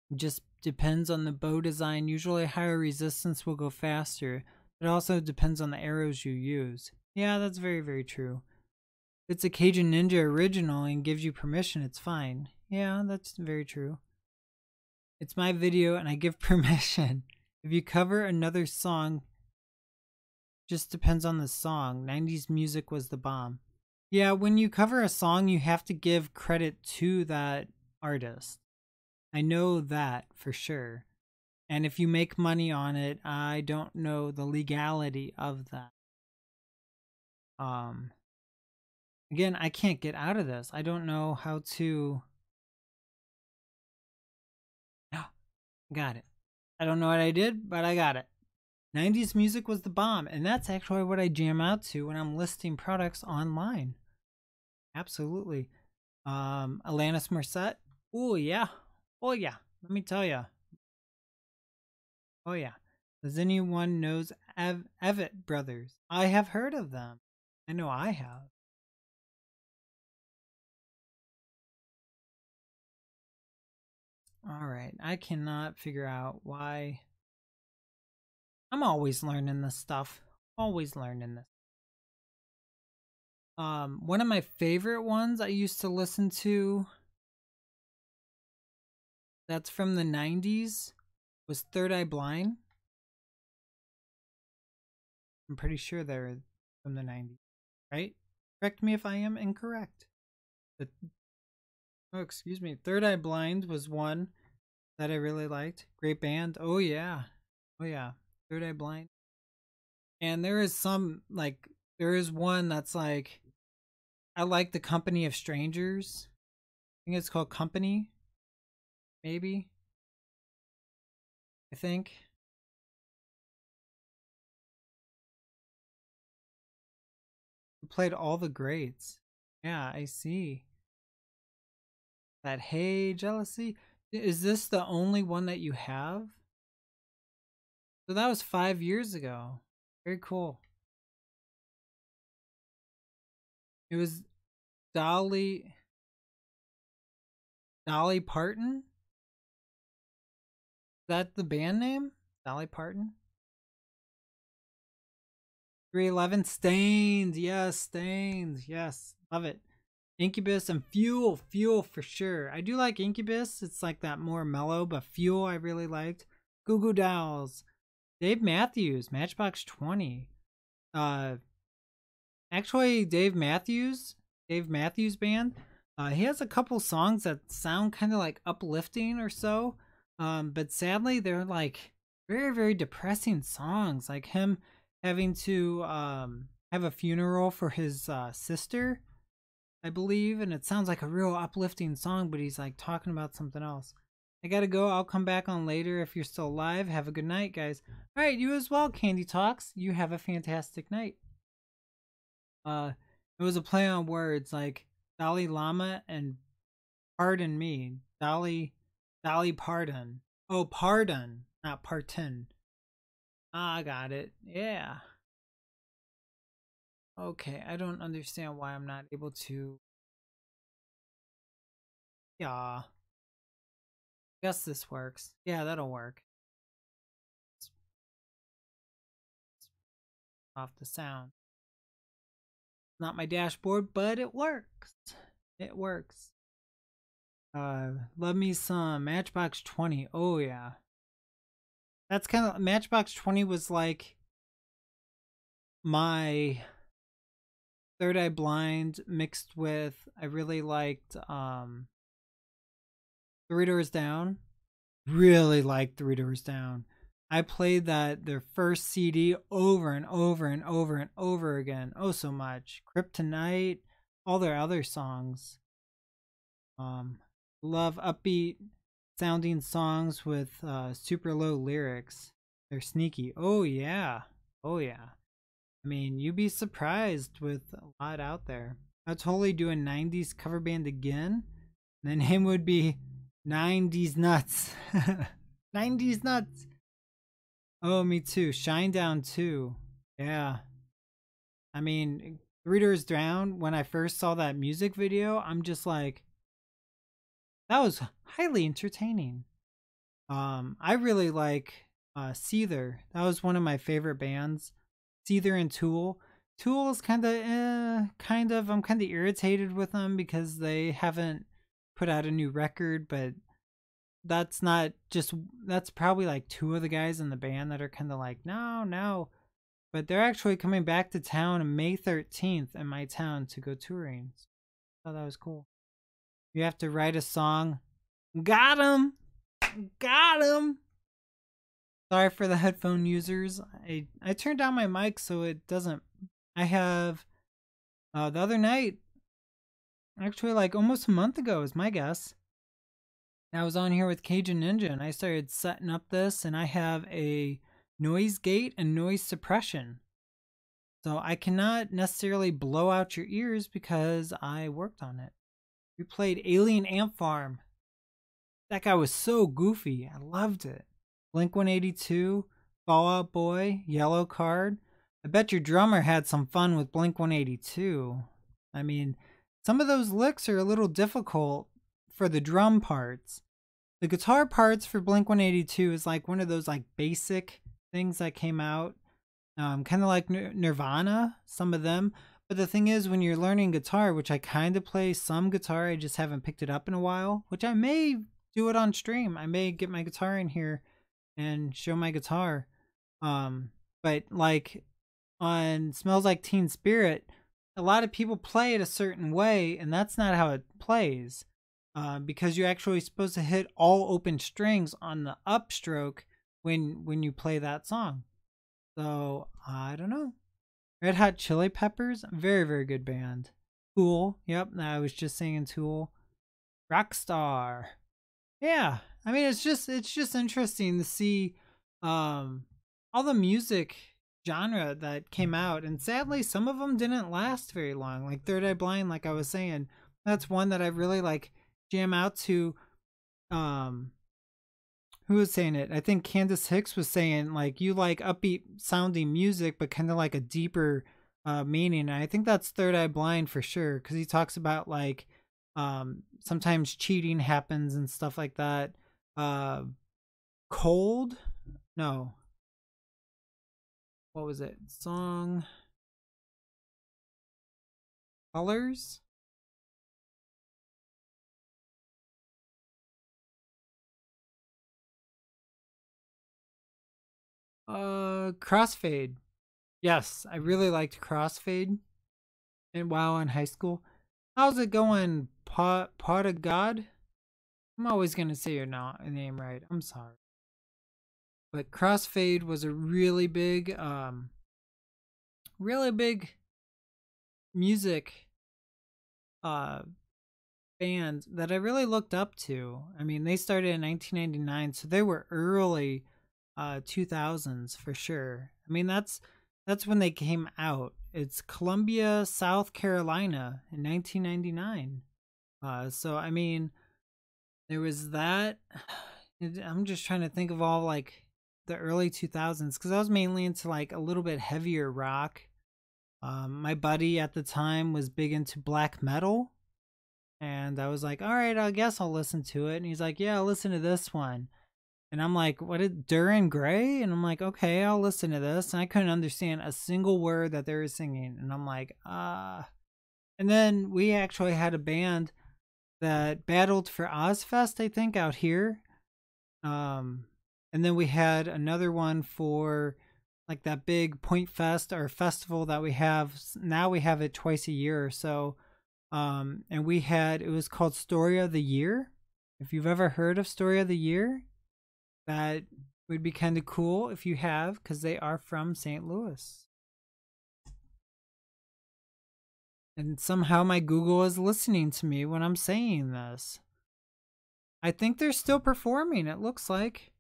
It just depends on the bow design. Usually higher resistance will go faster. It also depends on the arrows you use. Yeah, that's very, very true. If it's a Cajun Ninja original and gives you permission, it's fine. Yeah, that's very true. It's my video and I give permission. If you cover another song, just depends on the song. 90s music was the bomb. Yeah, when you cover a song, you have to give credit to that artist. I know that for sure. And if you make money on it, I don't know the legality of that. Again, I can't get out of this. I don't know how to. Got it. I don't know what I did, but I got it. 90s music was the bomb, and that's actually what I jam out to when I'm listing products online. Absolutely. Alanis Morissette. Oh yeah. Oh yeah. Let me tell you. Oh yeah. Does anyone knows Avett Brothers? I have heard of them. I know I have. All right. I cannot figure out why. I'm always learning this stuff. Always learning this. One of my favorite ones I used to listen to, that's from the 90s, was Third Eye Blind. I'm pretty sure they're from the 90s, right? Correct me if I am incorrect. But, oh, excuse me. Third Eye Blind was one that I really liked. Great band. Oh yeah. Oh yeah. Third Eye Blind. And there is some like there is one that's like I like the Company of Strangers. I think it's called Company, maybe. I think. I played all the greats. Yeah, I see. That Hey Jealousy. Is this the only one that you have? So that was 5 years ago. Very cool. It was Dolly Parton? Is that the band name? Dolly Parton? 311 Stains. Yes, Stains. Yes. Love it. Incubus and Fuel. Fuel for sure. I do like Incubus. It's like that more mellow, but Fuel I really liked. Goo Goo Dolls. Dave Matthews. Matchbox 20. Uh actually Dave Matthews band. He has a couple songs that sound kind of like uplifting or so. But sadly they're like very, very depressing songs. Like him having to have a funeral for his sister, I believe, and it sounds like a real uplifting song, but he's like talking about something else. I gotta go. I'll come back on later if you're still alive. Have a good night, guys. All right, you as well, Candy Talks. You have a fantastic night. It was a play on words like Dalai Lama and pardon me. Dolly Pardon. Oh, pardon, not parton. Ah, I got it. Yeah. Okay, I don't understand why I'm not able to. Yeah. Guess this works. Yeah, that'll work. Off the sound. Not my dashboard, but it works. It works. Love me some Matchbox 20. Oh yeah. That's kind of Matchbox 20 was like my Third Eye Blind mixed with I really liked Three Doors Down. Really liked Three Doors Down. I played their first CD over and over and over and over again. Oh so much. Kryptonite, all their other songs. Love upbeat sounding songs with super low lyrics. They're sneaky. Oh yeah. Oh yeah. I mean, you'd be surprised with a lot out there. I'd totally do a 90s cover band again. And the name would be 90s Nuts. 90s Nuts. Oh, me too. Shinedown too. Yeah. I mean, Three Doors Down, when I first saw that music video, I'm just like, that was highly entertaining. I really like Seether. That was one of my favorite bands. Seether and Tool. Tool is I'm kind of irritated with them because they haven't put out a new record, but that's probably like two of the guys in the band that are kind of like, no. But they're actually coming back to town on May 13th in my town to go touring. So I thought that was cool. You have to write a song. Got him! Got him! Sorry for the headphone users. I turned down my mic so it doesn't. I have the other night, actually like almost a month ago is my guess. I was on here with Cajun Ninja and I started setting up this, and I have a noise gate and noise suppression. So I cannot necessarily blow out your ears because I worked on it. We played Alien Ant Farm. That guy was so goofy. I loved it. Blink 182, Fall Out Boy, Yellow Card. I bet your drummer had some fun with Blink 182. I mean, some of those licks are a little difficult for the drum parts. The guitar parts for Blink 182 is like one of those like basic things that came out. Kind of like Nirvana, some of them. But the thing is, when you're learning guitar, which I kind of play some guitar, I just haven't picked it up in a while, which I may do it on stream. I may get my guitar in here and show my guitar. But like on Smells Like Teen Spirit, a lot of people play it a certain way, and that's not how it plays. Because you're actually supposed to hit all open strings on the upstroke when you play that song. So I don't know. Red Hot Chili Peppers, very, very good band. Tool, yep, I was just saying Tool. Rockstar. Yeah. I mean it's just interesting to see all the music genre that came out, and sadly some of them didn't last very long. Like Third Eye Blind, like I was saying, that's one that I really like jam out to. um who was saying it? I think Candace Hicks was saying like you like upbeat sounding music but kind of like a deeper meaning. And I think that's Third Eye Blind for sure, because he talks about like sometimes cheating happens and stuff like that. uh Cold, no, what was it, song Colors? Crossfade. Yes, I really liked Crossfade and WoW in high school. How's it going, Pot of God? I'm always gonna say your name right. I'm sorry. But Crossfade was a really big music uh band that I really looked up to. I mean, they started in 1999, so they were early 2000s for sure. I mean, that's when they came out. It's Columbia, South Carolina in 1999. So I mean, there was that. I'm just trying to think of all like the early 2000s, because I was mainly into like a little bit heavier rock. My buddy at the time was big into black metal, and I was like, all right, I guess I'll listen to it. And he's like, yeah, I'll listen to this one. And I'm like, what is Duran Gray? And I'm like, okay, I'll listen to this. And I couldn't understand a single word that they were singing. And I'm like, ah. And then we actually had a band that battled for Ozfest, I think, out here. And then we had another one for like that big Point Fest or festival that we have. Now we have it twice a year or so. And it was called Story of the Year. If you've ever heard of Story of the Year, that would be kind of cool if you have, because they are from St. Louis. And somehow my Google is listening to me when I'm saying this. I think they're still performing, it looks like.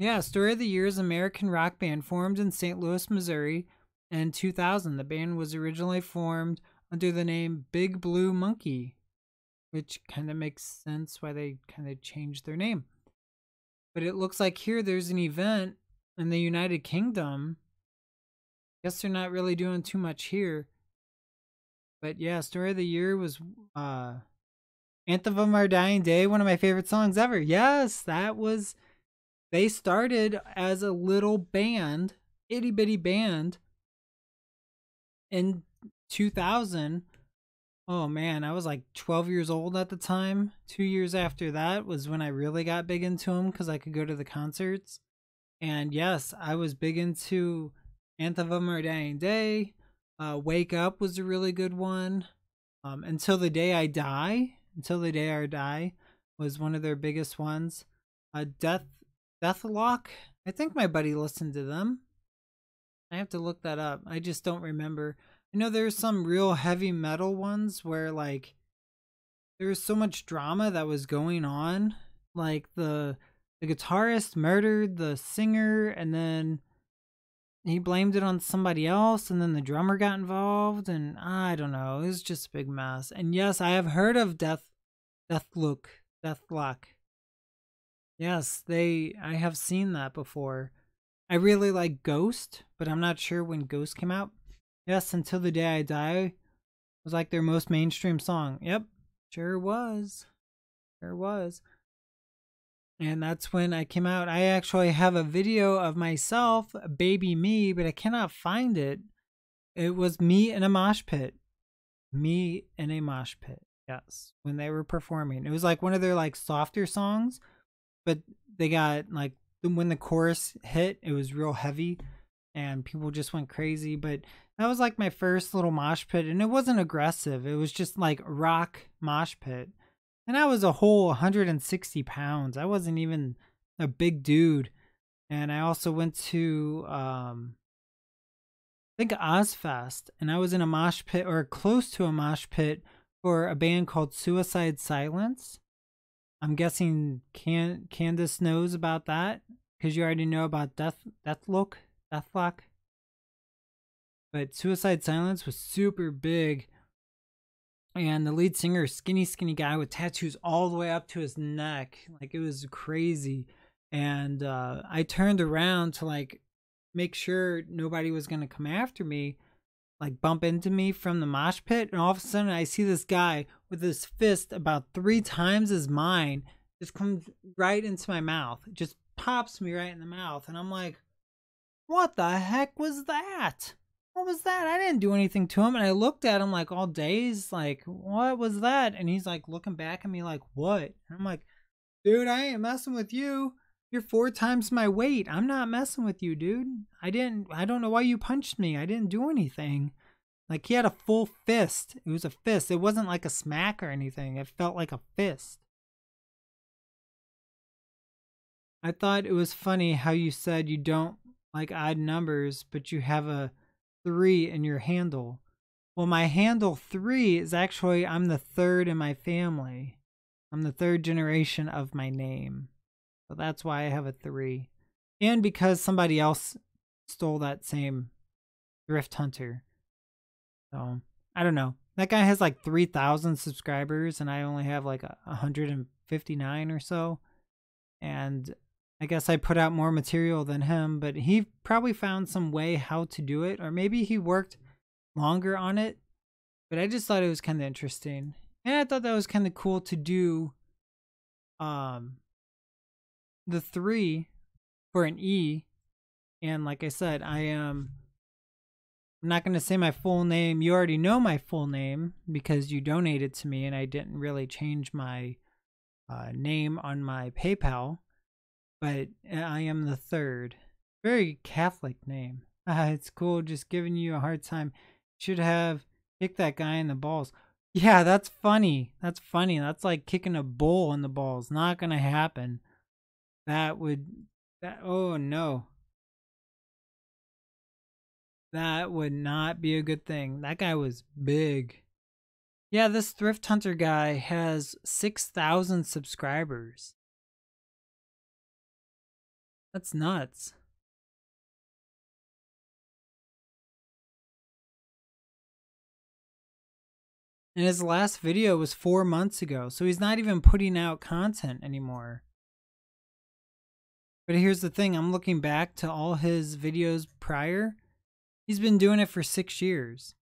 Yeah, Story of the Year is an American rock band formed in St. Louis, Missouri in 2000. The band was originally formed under the name Big Blue Monkey, which kind of makes sense why they kind of changed their name. But it looks like here there's an event in the United Kingdom. Guess they're not really doing too much here. But yeah, Story of the Year was Anthem of Our Dying Day, one of my favorite songs ever. Yes, they started as a little band, itty bitty band in 2000. Oh man, I was like 12 years old at the time. 2 years after that was when I really got big into them, because I could go to the concerts. And yes, I was big into Anthem of Our Dying Day. Wake Up was a really good one. Until the Day I Die. Until the Day I Die was one of their biggest ones. Deathlock. I think my buddy listened to them. I have to look that up. I just don't remember. I know there's some real heavy metal ones where like there was so much drama that was going on. Like the guitarist murdered the singer, and then he blamed it on somebody else, and then the drummer got involved, and I don't know. It was just a big mess. And yes, I have heard of Deathlock. Yes, I have seen that before. I really like Ghost, but I'm not sure when Ghost came out. Yes, Until the Day I Die was like their most mainstream song. Yep, sure was. Sure was. And that's when I came out. I actually have a video of myself, Baby Me, but I cannot find it. It was me in a mosh pit. Me in a mosh pit. Yes, when they were performing. It was like one of their like softer songs, but they got like when the chorus hit, it was real heavy and people just went crazy. But that was like my first little mosh pit, and it wasn't aggressive. It was just like rock mosh pit. And I was a whole 160 pounds. I wasn't even a big dude. And I also went to think Ozfest, and I was in a mosh pit or close to a mosh pit for a band called Suicide Silence. I'm guessing Candace knows about that because you already know about Deathlock. But Suicide Silence was super big, and the lead singer, skinny guy with tattoos all the way up to his neck, like it was crazy. And I turned around to like make sure nobody was gonna come after me, like bump into me from the mosh pit, and all of a sudden I see this guy with his fist about 3 times as mine just comes right into my mouth. It just pops me right in the mouth, and I'm like, what the heck was that? What was that? I didn't do anything to him. And I looked at him like all dazed, like, what was that? And he's like looking back at me like, what? And I'm like, dude, I ain't messing with you. You're 4 times my weight. I'm not messing with you, dude. I don't know why you punched me. I didn't do anything. Like, he had a full fist. It was a fist. It wasn't like a smack or anything. It felt like a fist. I thought it was funny how you said you don't like odd numbers, but you have a 3 in your handle. Well, my handle 3 is actually, I'm the 3rd in my family. I'm the 3rd generation of my name. So that's why I have a 3. And because somebody else stole that same Thrift Hunter. So, I don't know. That guy has like 3,000 subscribers and I only have like 159 or so. And I guess I put out more material than him, but he probably found some way how to do it, or maybe he worked longer on it. But I just thought it was kind of interesting, and I thought that was kind of cool to do the 3 for an E. And like I said, I'm not going to say my full name. You already know my full name because you donated to me and I didn't really change my name on my PayPal. But I am the 3rd. Very Catholic name. It's cool, just giving you a hard time. Should have kicked that guy in the balls. Yeah, that's funny. That's funny. That's like kicking a bull in the balls. Not gonna happen. Oh no. That would not be a good thing. That guy was big. Yeah, this Thrift Hunter guy has 6,000 subscribers. That's nuts. And his last video was 4 months ago, so he's not even putting out content anymore. But here's the thing, I'm looking back to all his videos prior. He's been doing it for 6 years.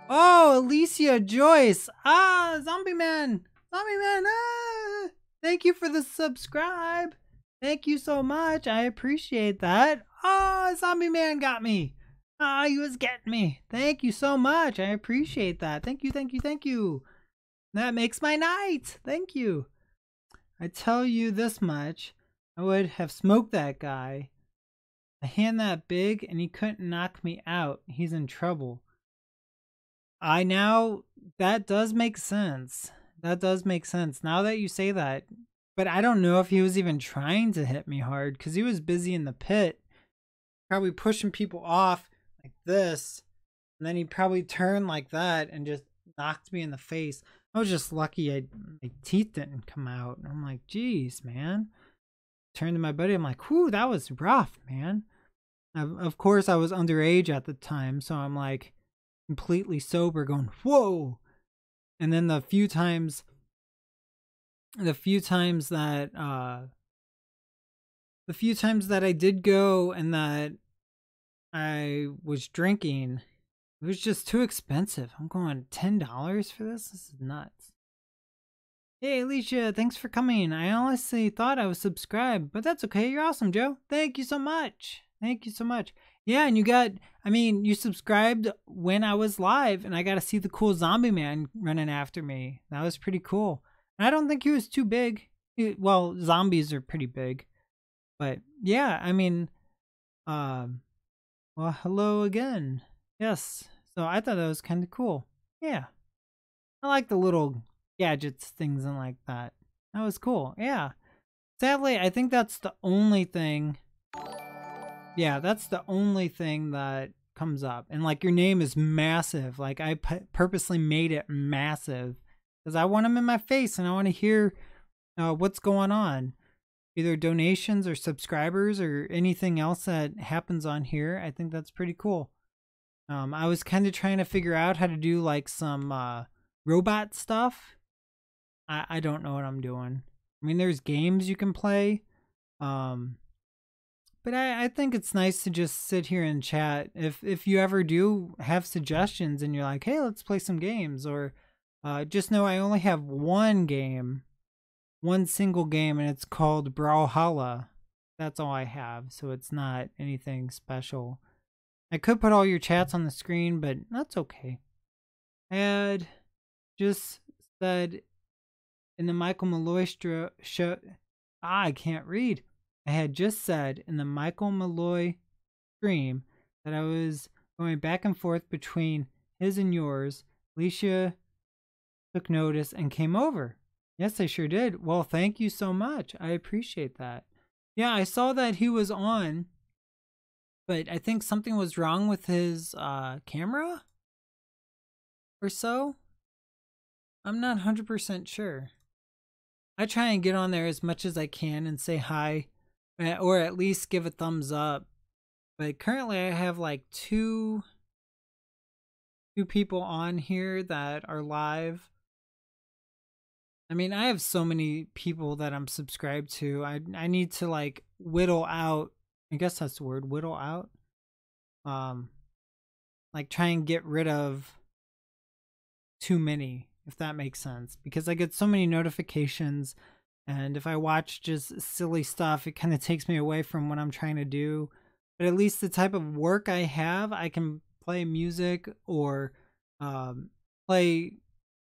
Oh, Alicia Joyce! Ah, Zombie Man! Zombie Man! Ah! Thank you for the subscribe! Thank you so much. I appreciate that. Oh, Zombie Man got me. Ah, he was getting me. Thank you so much. I appreciate that. Thank you, thank you, thank you. That makes my night. Thank you. I tell you this much. I would have smoked that guy. A hand that big and he couldn't knock me out. He's in trouble. That does make sense. That does make sense. Now that you say that. But I don't know if he was even trying to hit me hard because he was busy in the pit. Probably pushing people off like this. And then he probably turned like that and just knocked me in the face. I was just lucky my teeth didn't come out. And I'm like, geez, man. Turned to my buddy. I'm like, whew, that was rough, man. Of course, I was underage at the time. So I'm like completely sober going, whoa. And then the few times that I did go and that I was drinking, it was just too expensive. I'm going $10 for this? This is nuts. Hey Alicia, thanks for coming. I honestly thought I was subscribed, but that's okay. You're awesome, Joe. Thank you so much. Thank you so much. Yeah, and you subscribed when I was live and I got to see the cool zombie man running after me. That was pretty cool. And I don't think he was too big. Well, zombies are pretty big. But yeah, well, hello again. Yes. So I thought that was kind of cool. Yeah. I like the little gadgets, things and like that. That was cool. Yeah. Sadly, I think that's the only thing Yeah, that's the only thing that comes up. And like your name is massive. Like I purposely made it massive because I want them in my face and I want to hear what's going on. Either donations or subscribers or anything else that happens on here. I think that's pretty cool. I was kind of trying to figure out how to do like some robot stuff. I don't know what I'm doing. I mean, there's games you can play. But I think it's nice to just sit here and chat. If you ever do have suggestions and you're like, hey, let's play some games, or just know I only have one single game, and it's called Brawlhalla. That's all I have, so it's not anything special. I could put all your chats on the screen, but that's okay. I had just said in the Michael Malloy show, I can't read. I had just said in the Michael Malloy stream that I was going back and forth between his and yours. Alicia took notice and came over. Yes, I sure did. Well, thank you so much. I appreciate that. Yeah, I saw that he was on, but I think something was wrong with his camera or so. I'm not 100% sure. I try and get on there as much as I can and say hi, or at least give a thumbs up. But currently I have like two people on here that are live. I mean, I have so many people that I'm subscribed to. I need to like whittle out, I guess that's the word, whittle out. Like try and get rid of too many, if that makes sense, because I get so many notifications, and if I watch just silly stuff, it kind of takes me away from what I'm trying to do. But at least the type of work I have, I can play music or play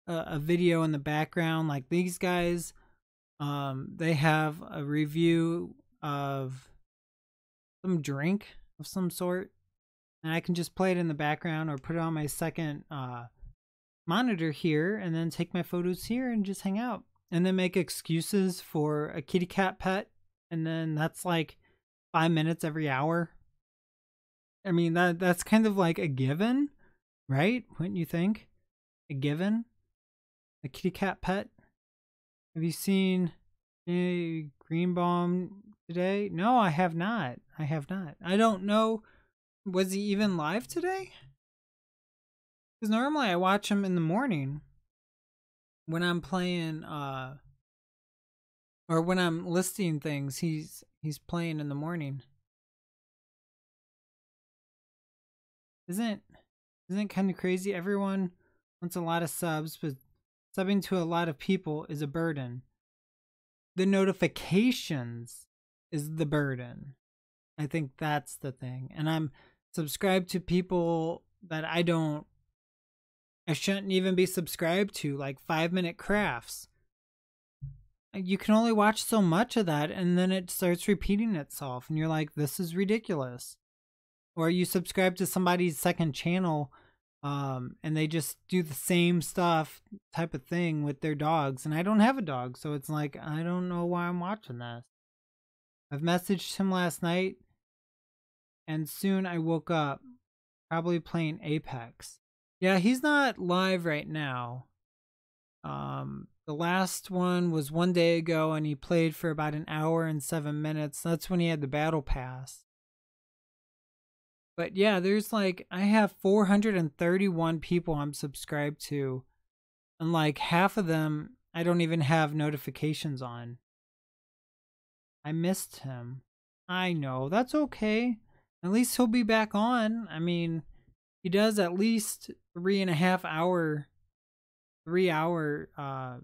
a video in the background. Like these guys, they have a review of some drink of some sort, and I can just play it in the background or put it on my second monitor here, and then take my photos here and just hang out, and then make excuses for a kitty cat pet, and then that's like 5 minutes every hour. I mean, that's kind of like a given, right? Wouldn't you think? A given? A kitty cat pet? Have you seen Greenbaum today? No, I have not. I have not. I don't know. Was he even live today? Because normally I watch him in the morning when I'm playing, or when I'm listing things. He's playing in the morning. Isn't it kind of crazy? Everyone wants a lot of subs, but subbing to a lot of people is a burden. The notifications is the burden. I think that's the thing. And I'm subscribed to people that I shouldn't even be subscribed to, like 5 Minute Crafts. You can only watch so much of that, and then it starts repeating itself, and you're like, this is ridiculous. Or you subscribe to somebody's second channel, and they just do the same stuff type of thing with their dogs, and I don't have a dog, so it's like, I don't know why I'm watching this. I've messaged him last night, and soon I woke up probably playing Apex. Yeah, he's not live right now. The last one was 1 day ago, and he played for about 1 hour and 7 minutes. That's when he had the battle pass. But yeah, there's like, I have 431 people I'm subscribed to, and like half of them I don't even have notifications on. I missed him. I know, that's okay. At least he'll be back on. I mean, he does at least 3.5 hour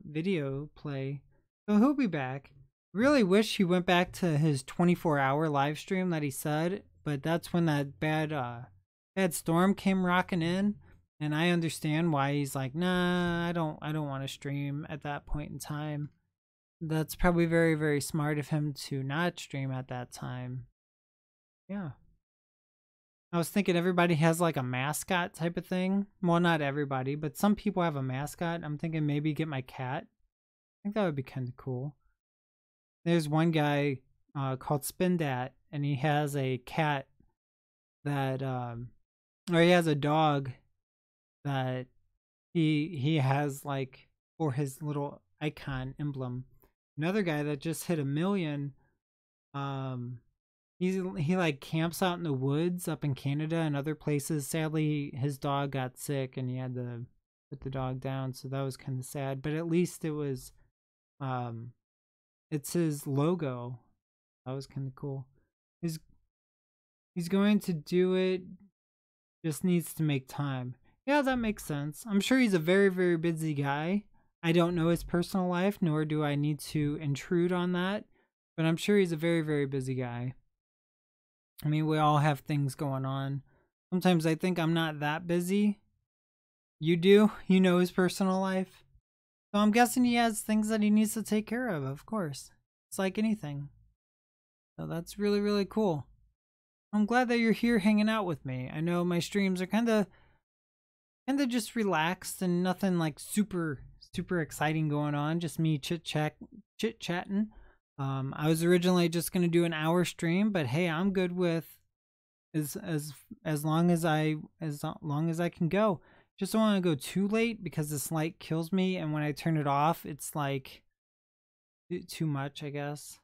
video play, so he'll be back. Really wish he went back to his 24-hour live stream that he said, but that's when that bad storm came rocking in, and I understand why he's like, nah, I don't want to stream at that point in time. That's probably very, very smart of him to not stream at that time. Yeah. I was thinking everybody has like a mascot type of thing. Well, not everybody, but some people have a mascot. I'm thinking maybe get my cat. I think that would be kind of cool. There's one guy called Spindat, and he has a cat that or he has a dog that he has like for his little icon emblem. Another guy that just hit 1 million, um he like camps out in the woods up in Canada and other places. Sadly, his dog got sick and he had to put the dog down, so that was kind of sad. But at least it was, it's his logo. That was kind of cool. He's he's going to do it. Just needs to make time. Yeah, that makes sense. I'm sure he's a very, very busy guy. I don't know his personal life, nor do I need to intrude on that. But I'm sure he's a very, very busy guy. I mean, we all have things going on. Sometimes I think I'm not that busy. You do? You know his personal life? So I'm guessing he has things that he needs to take care of course. It's like anything. So that's really, really cool. I'm glad that you're here hanging out with me. I know my streams are kind of just relaxed and nothing like super exciting going on. Just me chit-chatting. I was originally just gonna do an hour stream, but hey, I'm good with as long as I can go. Just don't want to go too late because this light kills me, and when I turn it off, it's like too much, I guess.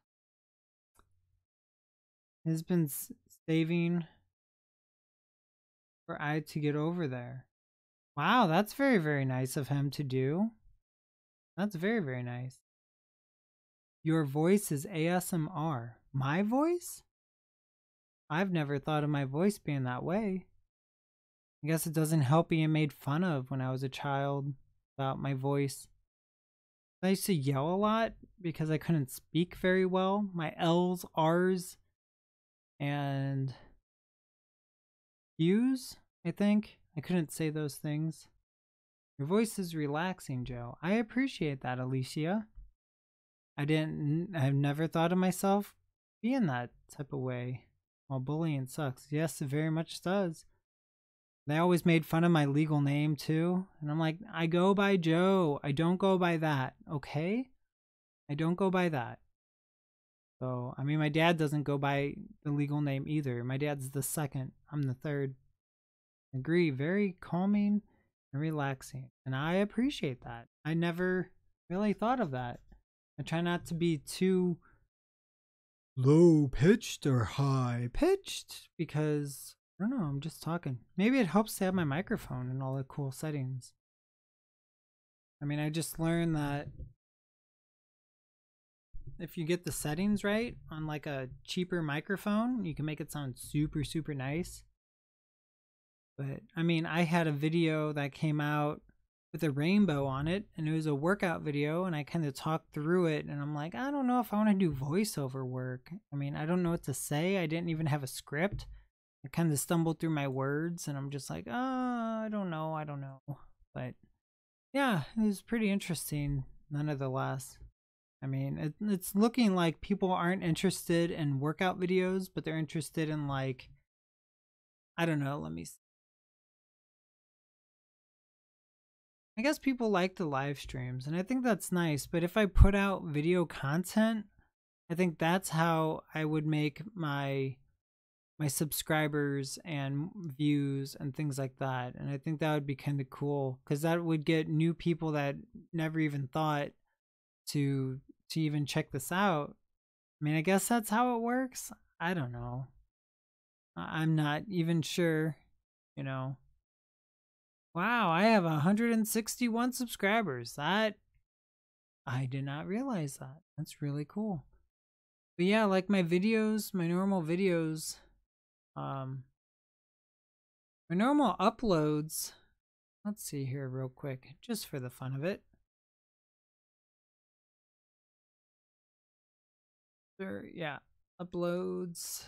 Has been saving for I to get over there. Wow, that's very, very nice of him to do. That's very, very nice. Your voice is ASMR. My voice? I've never thought of my voice being that way. I guess it doesn't help being made fun of when I was a child about my voice. I used to yell a lot because I couldn't speak very well. My L's, R's, and U's, I think. I couldn't say those things. Your voice is relaxing, Joe. I appreciate that, Alicia. I've never thought of myself being that type of way. Well, bullying sucks. Yes, it very much does. They always made fun of my legal name too. And I'm like, I go by Joe. I don't go by that. Okay? I don't go by that. So, I mean, my dad doesn't go by the legal name either. My dad's the second. I'm the third. Agree. Very calming and relaxing. And I appreciate that. I never really thought of that. I try not to be too low pitched or high pitched because I don't know, I'm just talking. Maybe it helps to have my microphone and all the cool settings. I mean, I just learned that if you get the settings right on like a cheaper microphone, you can make it sound super, super nice. But I mean, I had a video that came out with a rainbow on it, and it was a workout video, and I kind of talked through it, and I'm like, I don't know if I want to do voiceover work. I mean, I don't know what to say. I didn't even have a script. I kind of stumbled through my words, and I'm just like, I don't know. But yeah, it was pretty interesting nonetheless. I mean, it's looking like people aren't interested in workout videos, but they're interested in like, I don't know, let me see. I guess people like the live streams, and I think that's nice, but if I put out video content, I think that's how I would make my subscribers and views and things like that. And I think that would be kind of cool because that would get new people that never even thought to even check this out. I mean, I guess that's how it works. I don't know. I'm not even sure, you know. Wow, I have 161 subscribers. That I did not realize that. That's really cool. But yeah, like my videos, my normal videos, my normal uploads. Let's see here real quick, just for the fun of it. Yeah, uploads.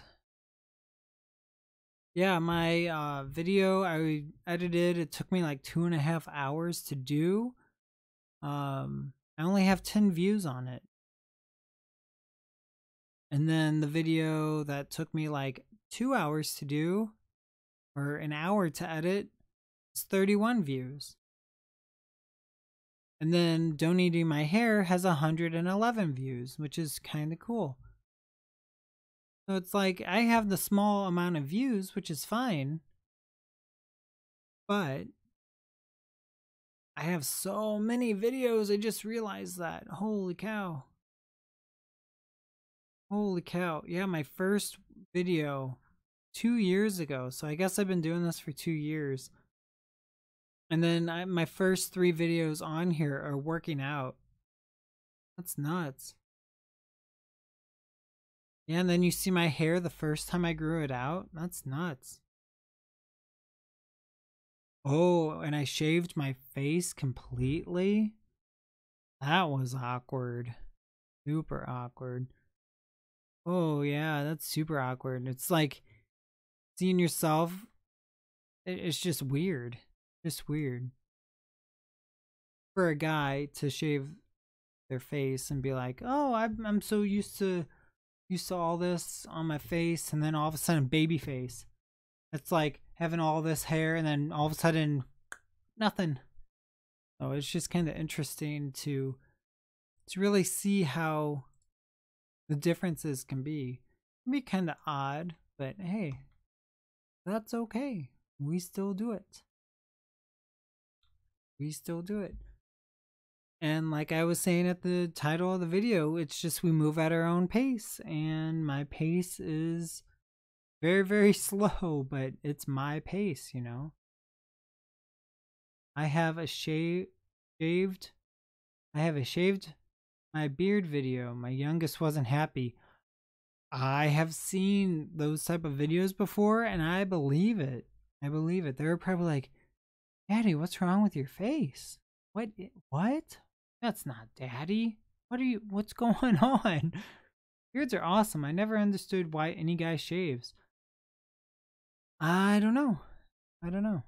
Yeah, my video I edited, it took me like 2.5 hours to do. I only have 10 views on it. And then the video that took me like 2 hours to do, or an hour to edit, it's 31 views. And then donating my hair has 111 views, which is kind of cool. So it's like I have the small amount of views, which is fine, but I have so many videos. I just realized that. Holy cow. Holy cow. Yeah, my first video 2 years ago. So I guess I've been doing this for 2 years. And then my first 3 videos on here are working out. That's nuts. Yeah, and then you see my hair the first time I grew it out. That's nuts. Oh, and I shaved my face completely. That was awkward. Super awkward. Oh, yeah, that's super awkward. It's like seeing yourself. It's just weird. Just weird. For a guy to shave their face and be like, "Oh, I'm so used to all this on my face," and then all of a sudden baby face. It's like having all this hair and then all of a sudden nothing. So it's just kind of interesting to really see how the differences can be. It can be kind of odd, but hey, that's okay. We still do it. We still do it. And like I was saying at the title of the video, it's just we move at our own pace, and my pace is very, very slow, but it's my pace, you know. I have a shaved I have a shaved my beard video. My youngest wasn't happy. I have seen those type of videos before, and I believe it. I believe it. They were probably like, "Daddy, what's wrong with your face? What? What? That's not Daddy. What's going on?" Beards are awesome. I never understood why any guy shaves. I don't know. I don't know.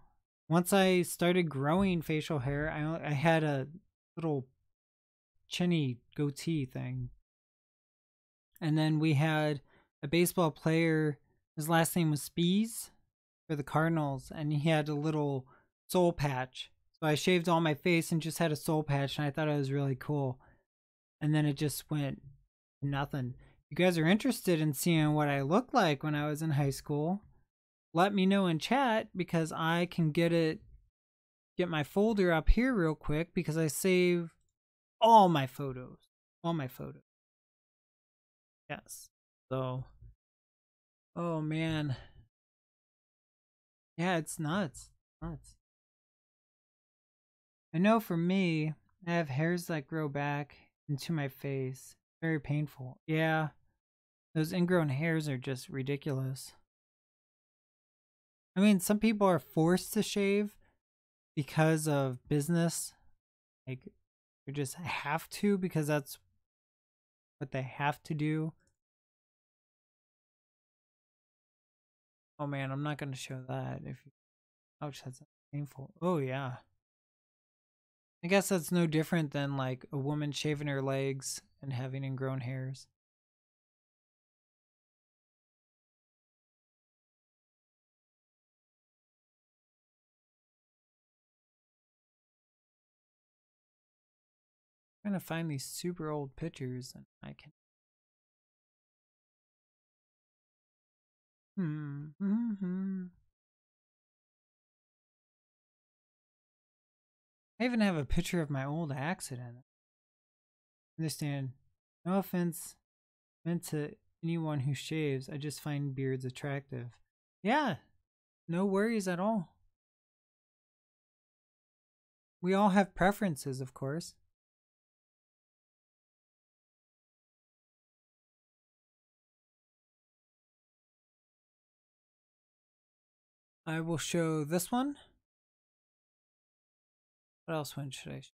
Once I started growing facial hair, I had a little chinny goatee thing. And then we had a baseball player, his last name was Spees for the Cardinals, and he had a little soul patch. So I shaved all my face and just had a soul patch, and I thought it was really cool. And then it just went nothing. If you guys are interested in seeing what I looked like when I was in high school, let me know in chat, because I can get my folder up here real quick, because I save all my photos. All my photos. Yes. So, oh man. Yeah, it's nuts. Nuts. I know for me, I have hairs that grow back into my face. Very painful. Yeah, those ingrown hairs are just ridiculous. I mean, some people are forced to shave because of business. Like, they just have to, because that's what they have to do. Oh man, I'm not going to show that. Ouch, that's painful. Oh yeah. I guess that's no different than like a woman shaving her legs and having ingrown hairs. I'm trying to find these super old pictures, and I can. I even have a picture of my old accident. Understand? No offense meant to anyone who shaves. I just find beards attractive. Yeah, no worries at all. We all have preferences, of course. I will show this one. What else one should I show?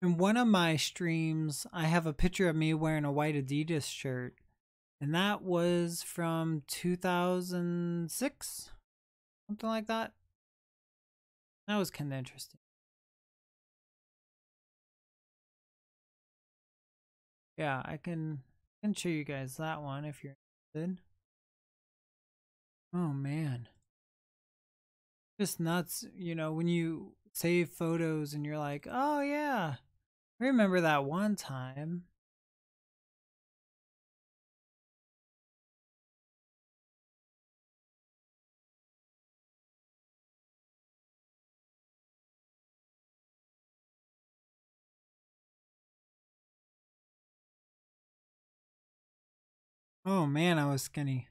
In one of my streams, I have a picture of me wearing a white Adidas shirt, and that was from 2006, something like that. That was kind of interesting. Yeah, I can show you guys that one if you're interested. Oh man. Just nuts, you know, when you save photos and you're like, oh yeah, I remember that one time. Oh man, I was skinny.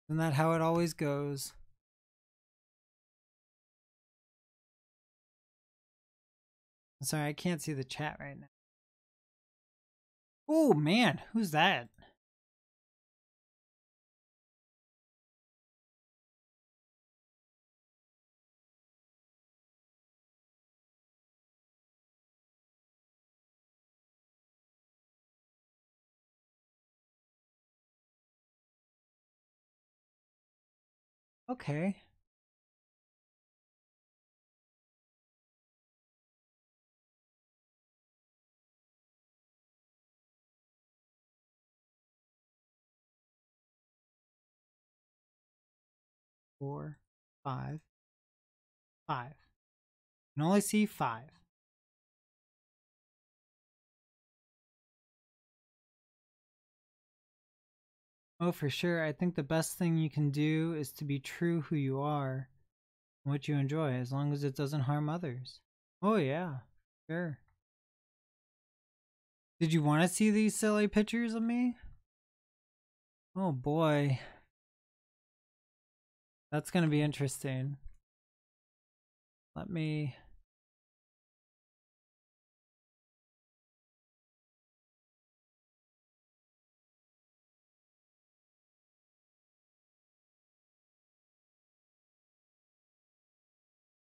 Isn't that how it always goes? I'm sorry, I can't see the chat right now. Oh man, who's that? Okay. Four, five, five. I can only see five. Oh, for sure. I think the best thing you can do is to be true who you are and what you enjoy, as long as it doesn't harm others. Oh, yeah. Sure. Did you want to see these silly pictures of me? Oh, boy. That's going to be interesting. Let me...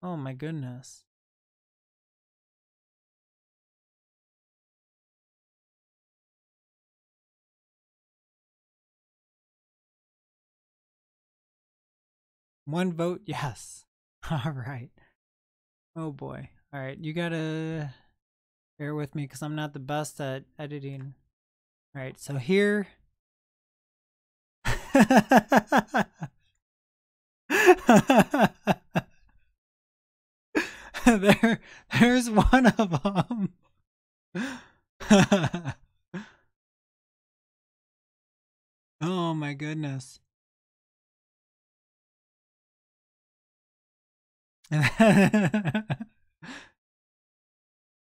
Oh, my goodness. One vote, yes. All right. Oh, boy. All right. You got to bear with me because I'm not the best at editing. All right. So here... there's one of them. Oh my goodness.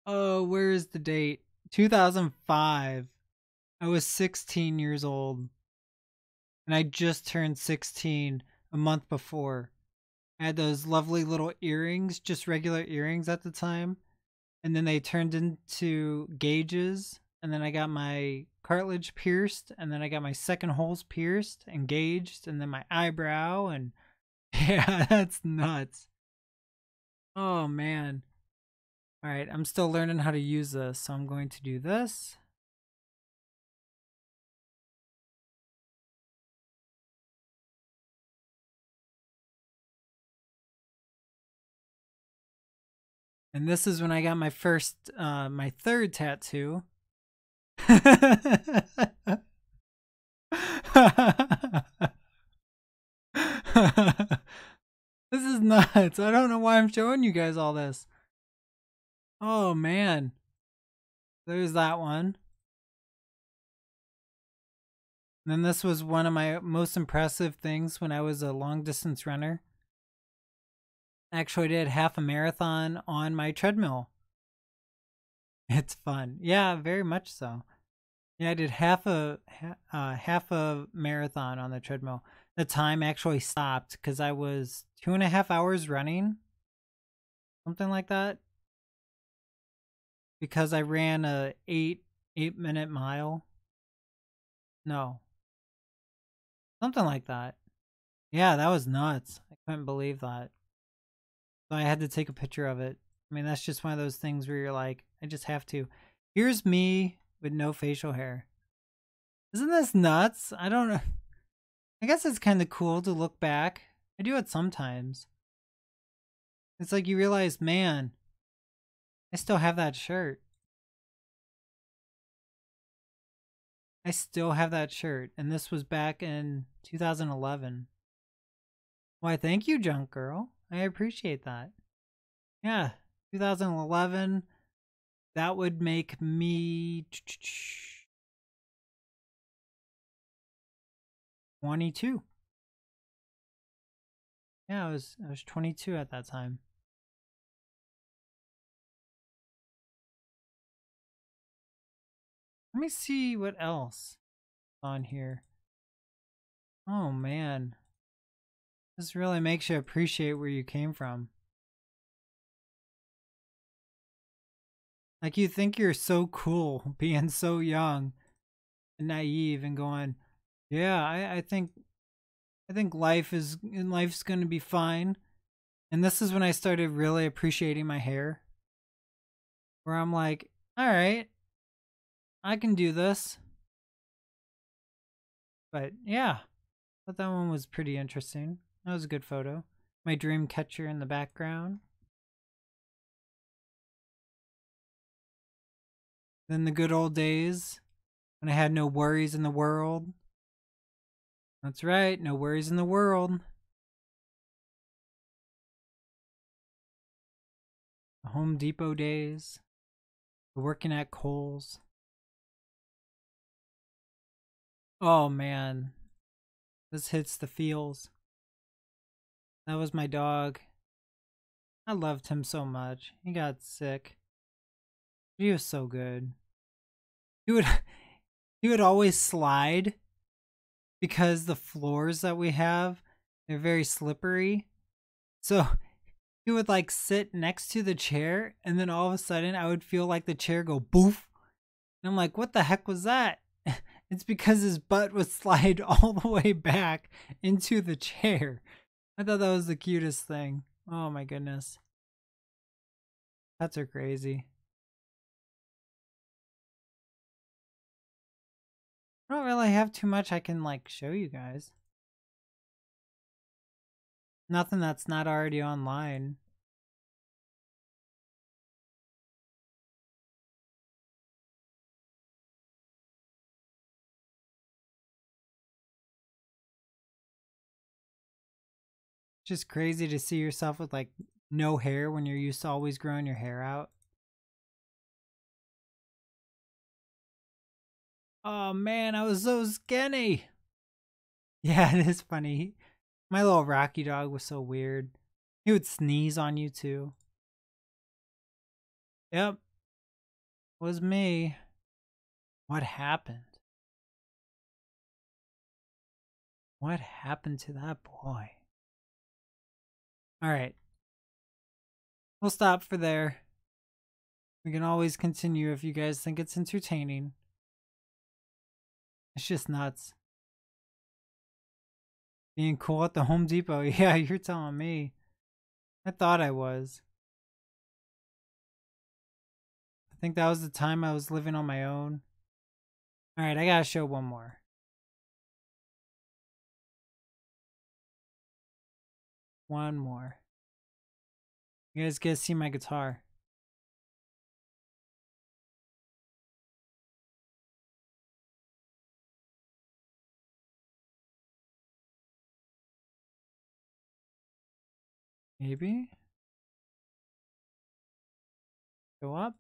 Oh, where's the date? 2005. I was 16 years old. And I just turned 16 a month before. I had those lovely little earrings, just regular earrings at the time. And then they turned into gauges. And then I got my cartilage pierced. And then I got my second holes pierced and gauged. And then my eyebrow. And yeah, that's nuts. Oh, man. All right, I'm still learning how to use this. So I'm going to do this. And this is when I got my my third tattoo. This is nuts. I don't know why I'm showing you guys all this. Oh man. There's that one. And then this was one of my most impressive things when I was a long distance runner. I actually did half a marathon on my treadmill. It's fun. Yeah, very much so. Yeah, I did half a marathon on the treadmill. The time actually stopped because I was 2.5 hours running, something like that. Because I ran a 8 minute mile. No, something like that. Yeah, that was nuts. I couldn't believe that. So I had to take a picture of it. I mean, that's just one of those things where you're like, I just have to. Here's me with no facial hair. Isn't this nuts? I don't know. I guess it's kind of cool to look back. I do it sometimes. It's like you realize, man, I still have that shirt. I still have that shirt. And this was back in 2011. Why, thank you, Junk Girl. I appreciate that. Yeah, 2011. That would make me 22. Yeah, I was 22 at that time. Let me see what else on here. Oh man. This really makes you appreciate where you came from. Like you think you're so cool being so young and naive and going, yeah, I think life's gonna be fine. And this is when I started really appreciating my hair. Where I'm like, alright, I can do this. But yeah. But that one was pretty interesting. That was a good photo. My dream catcher in the background. Then the good old days when I had no worries in the world. That's right, no worries in the world. The Home Depot days. Working at Kohl's. Oh man, this hits the feels. That was my dog. I loved him so much. He got sick. He was so good. He would he would always slide because the floors that we have, they're very slippery. So he would like sit next to the chair and then all of a sudden I would feel like the chair go boof. And I'm like, what the heck was that? It's because his butt would slide all the way back into the chair. I thought that was the cutest thing. Oh my goodness. Pets are crazy. I don't really have too much I can like show you guys. Nothing that's not already online. Just crazy to see yourself with like no hair when you're used to always growing your hair out. Oh man, I was so skinny. Yeah, it is funny. My little Rocky dog was so weird. He would sneeze on you too. Yep, was me. What happened? What happened to that boy? Alright, we'll stop for there. We can always continue if you guys think it's entertaining. It's just nuts. Being cool at the Home Depot. Yeah, you're telling me. I thought I was. I think that was the time I was living on my own. Alright, I gotta show one more. One more. You guys get to see my guitar. Maybe? Go up?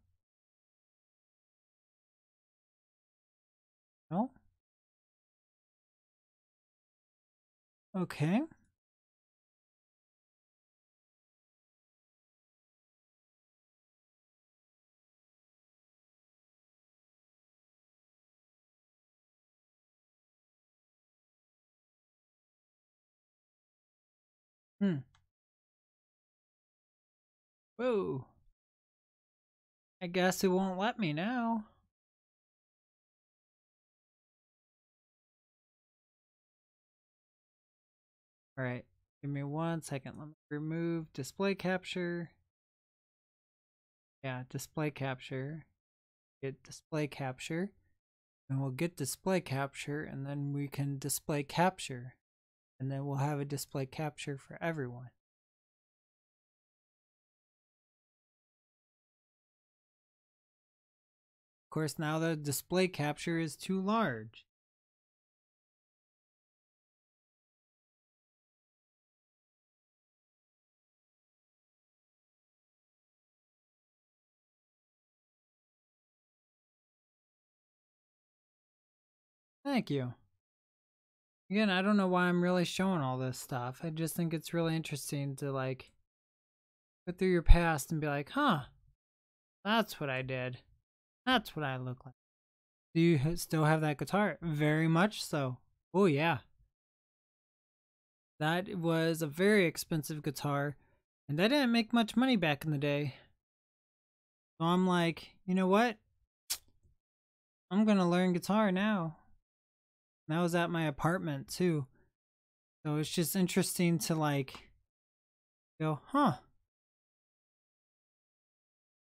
No? Okay. Whoa. I guess it won't let me now. Alright, give me 1 second. Let me remove display capture. Yeah, display capture. Get display capture. And we'll get display capture and then we can display capture. And then we'll have a display capture for everyone. Of course, now the display capture is too large. Thank you. Again, I don't know why I'm really showing all this stuff. I just think it's really interesting to like go through your past and be like, huh, that's what I did. That's what I look like. Do you still have that guitar? Very much so. Oh, yeah. That was a very expensive guitar, and I didn't make much money back in the day. So I'm like, you know what? I'm going to learn guitar now. And that was at my apartment too. So it's just interesting to like go, huh?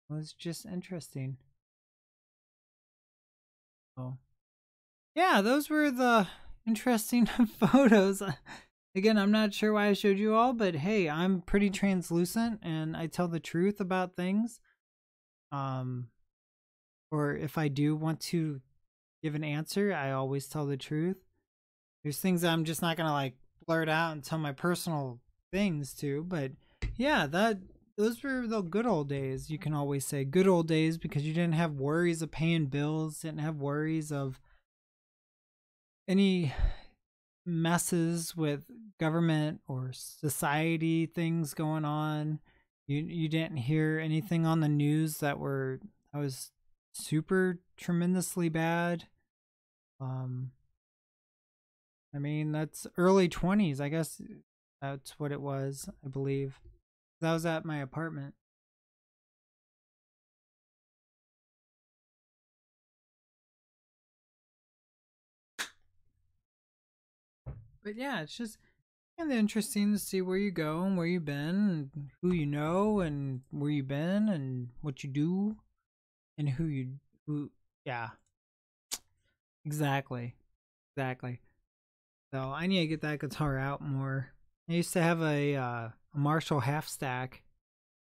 It was just interesting. So yeah, those were the interesting photos. Again, I'm not sure why I showed you all, but hey, I'm pretty translucent and I tell the truth about things. Or if I do want to give an answer, I always tell the truth. There's things that I'm just not gonna like blurt out and tell my personal things to, but yeah, those were the good old days. You can always say good old days because you didn't have worries of paying bills, didn't have worries of any messes with government or society things going on. You didn't hear anything on the news that was super tremendously bad. I mean, that's early 20s. I guess that's what it was, I believe. That was at my apartment. But yeah, it's just kind of interesting to see where you go and where you've been and who you know and where you've been and what you do and yeah. Exactly. Exactly. So I need to get that guitar out more. I used to have a Marshall half stack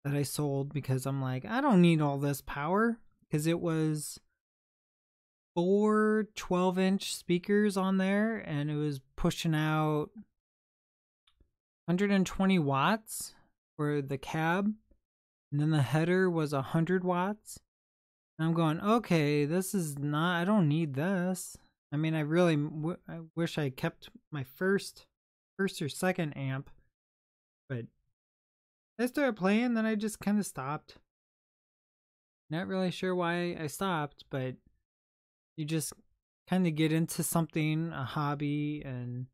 that I sold because I'm like, I don't need all this power, because it was 4 12-inch speakers on there and it was pushing out 120 watts for the cab, and then the header was 100 watts. And I'm going, okay, this is not, I don't need this. I mean, I wish I kept my first or second amp, but I started playing, then I just kind of stopped. Not really sure why I stopped, but you just kind of get into something, a hobby, and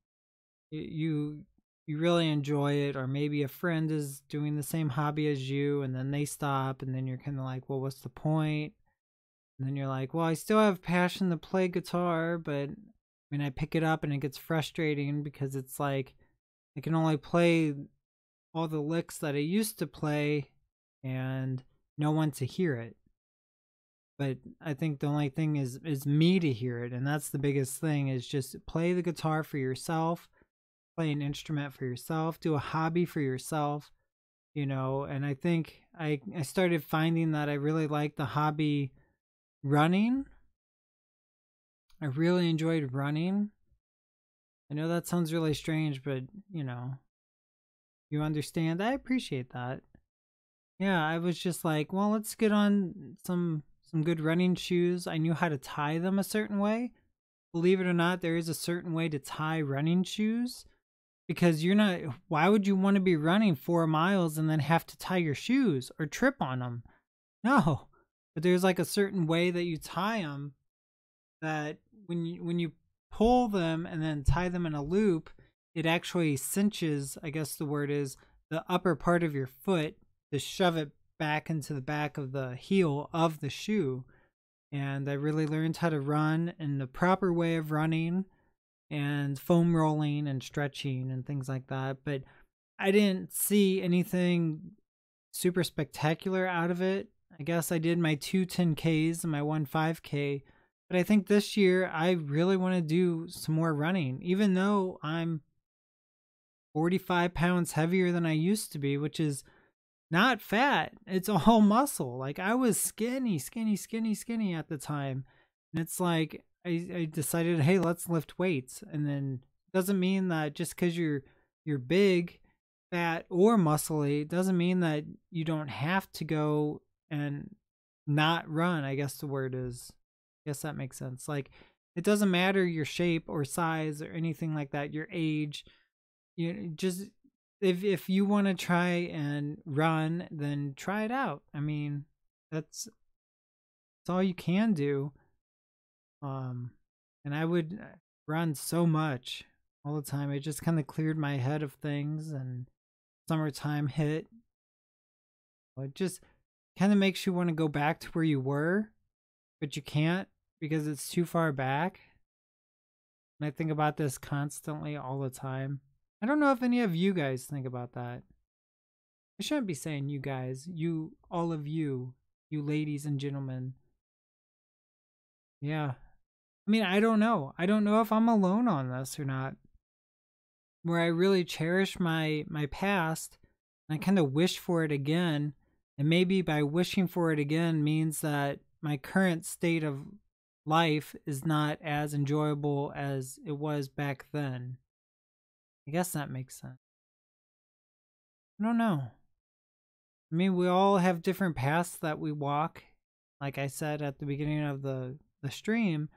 you really enjoy it, or maybe a friend is doing the same hobby as you and then they stop, and then you're kind of like, well, what's the point? And then you're like, well, I still have passion to play guitar, but I mean, I pick it up and it gets frustrating because it's like I can only play all the licks that I used to play and no one to hear it. But I think the only thing is me to hear it, and that's the biggest thing, is just play the guitar for yourself, play an instrument for yourself, do a hobby for yourself, and I think I started finding that I really like the hobby running. I really enjoyed running. I know that sounds really strange, but you understand. I appreciate that. Yeah, I was just like, well, let's get on some good running shoes. I knew how to tie them a certain way. Believe it or not, there is a certain way to tie running shoes, because why would you want to be running 4 miles and then have to tie your shoes or trip on them? No. But there's like a certain way that you tie them that when you pull them and then tie them in a loop, it actually cinches, I guess the word is, the upper part of your foot to shove it back into the back of the heel of the shoe. And I really learned how to run in the proper way of running and foam rolling and stretching and things like that. But I didn't see anything super spectacular out of it. I guess I did my 2 10Ks and my 1 5K. But I think this year I really want to do some more running, even though I'm 45 pounds heavier than I used to be, which is not fat. It's all muscle. Like, I was skinny at the time. And it's like, I decided, hey, let's lift weights. And then doesn't mean that just because you're big, fat, or muscly, doesn't mean that you don't have to go and not run. I guess the word is, I guess that makes sense. Like, It doesn't matter your shape or size or anything like that, your age. You just, if you want to try and run, then try it out. I mean, that's all you can do. And I would run so much all the time. It just kind of cleared my head of things, and summertime hit. It just kind of makes you want to go back to where you were, but you can't because it's too far back. And I think about this constantly all the time. I don't know if any of you guys think about that. I shouldn't be saying you guys, all of you ladies and gentlemen. Yeah. I mean, I don't know. I don't know if I'm alone on this or not. Where I really cherish my past, and I kind of wish for it again. And maybe by wishing for it again means that my current state of life is not as enjoyable as it was back then. I guess that makes sense. I don't know. I mean, we all have different paths that we walk, like I said at the beginning of the stream,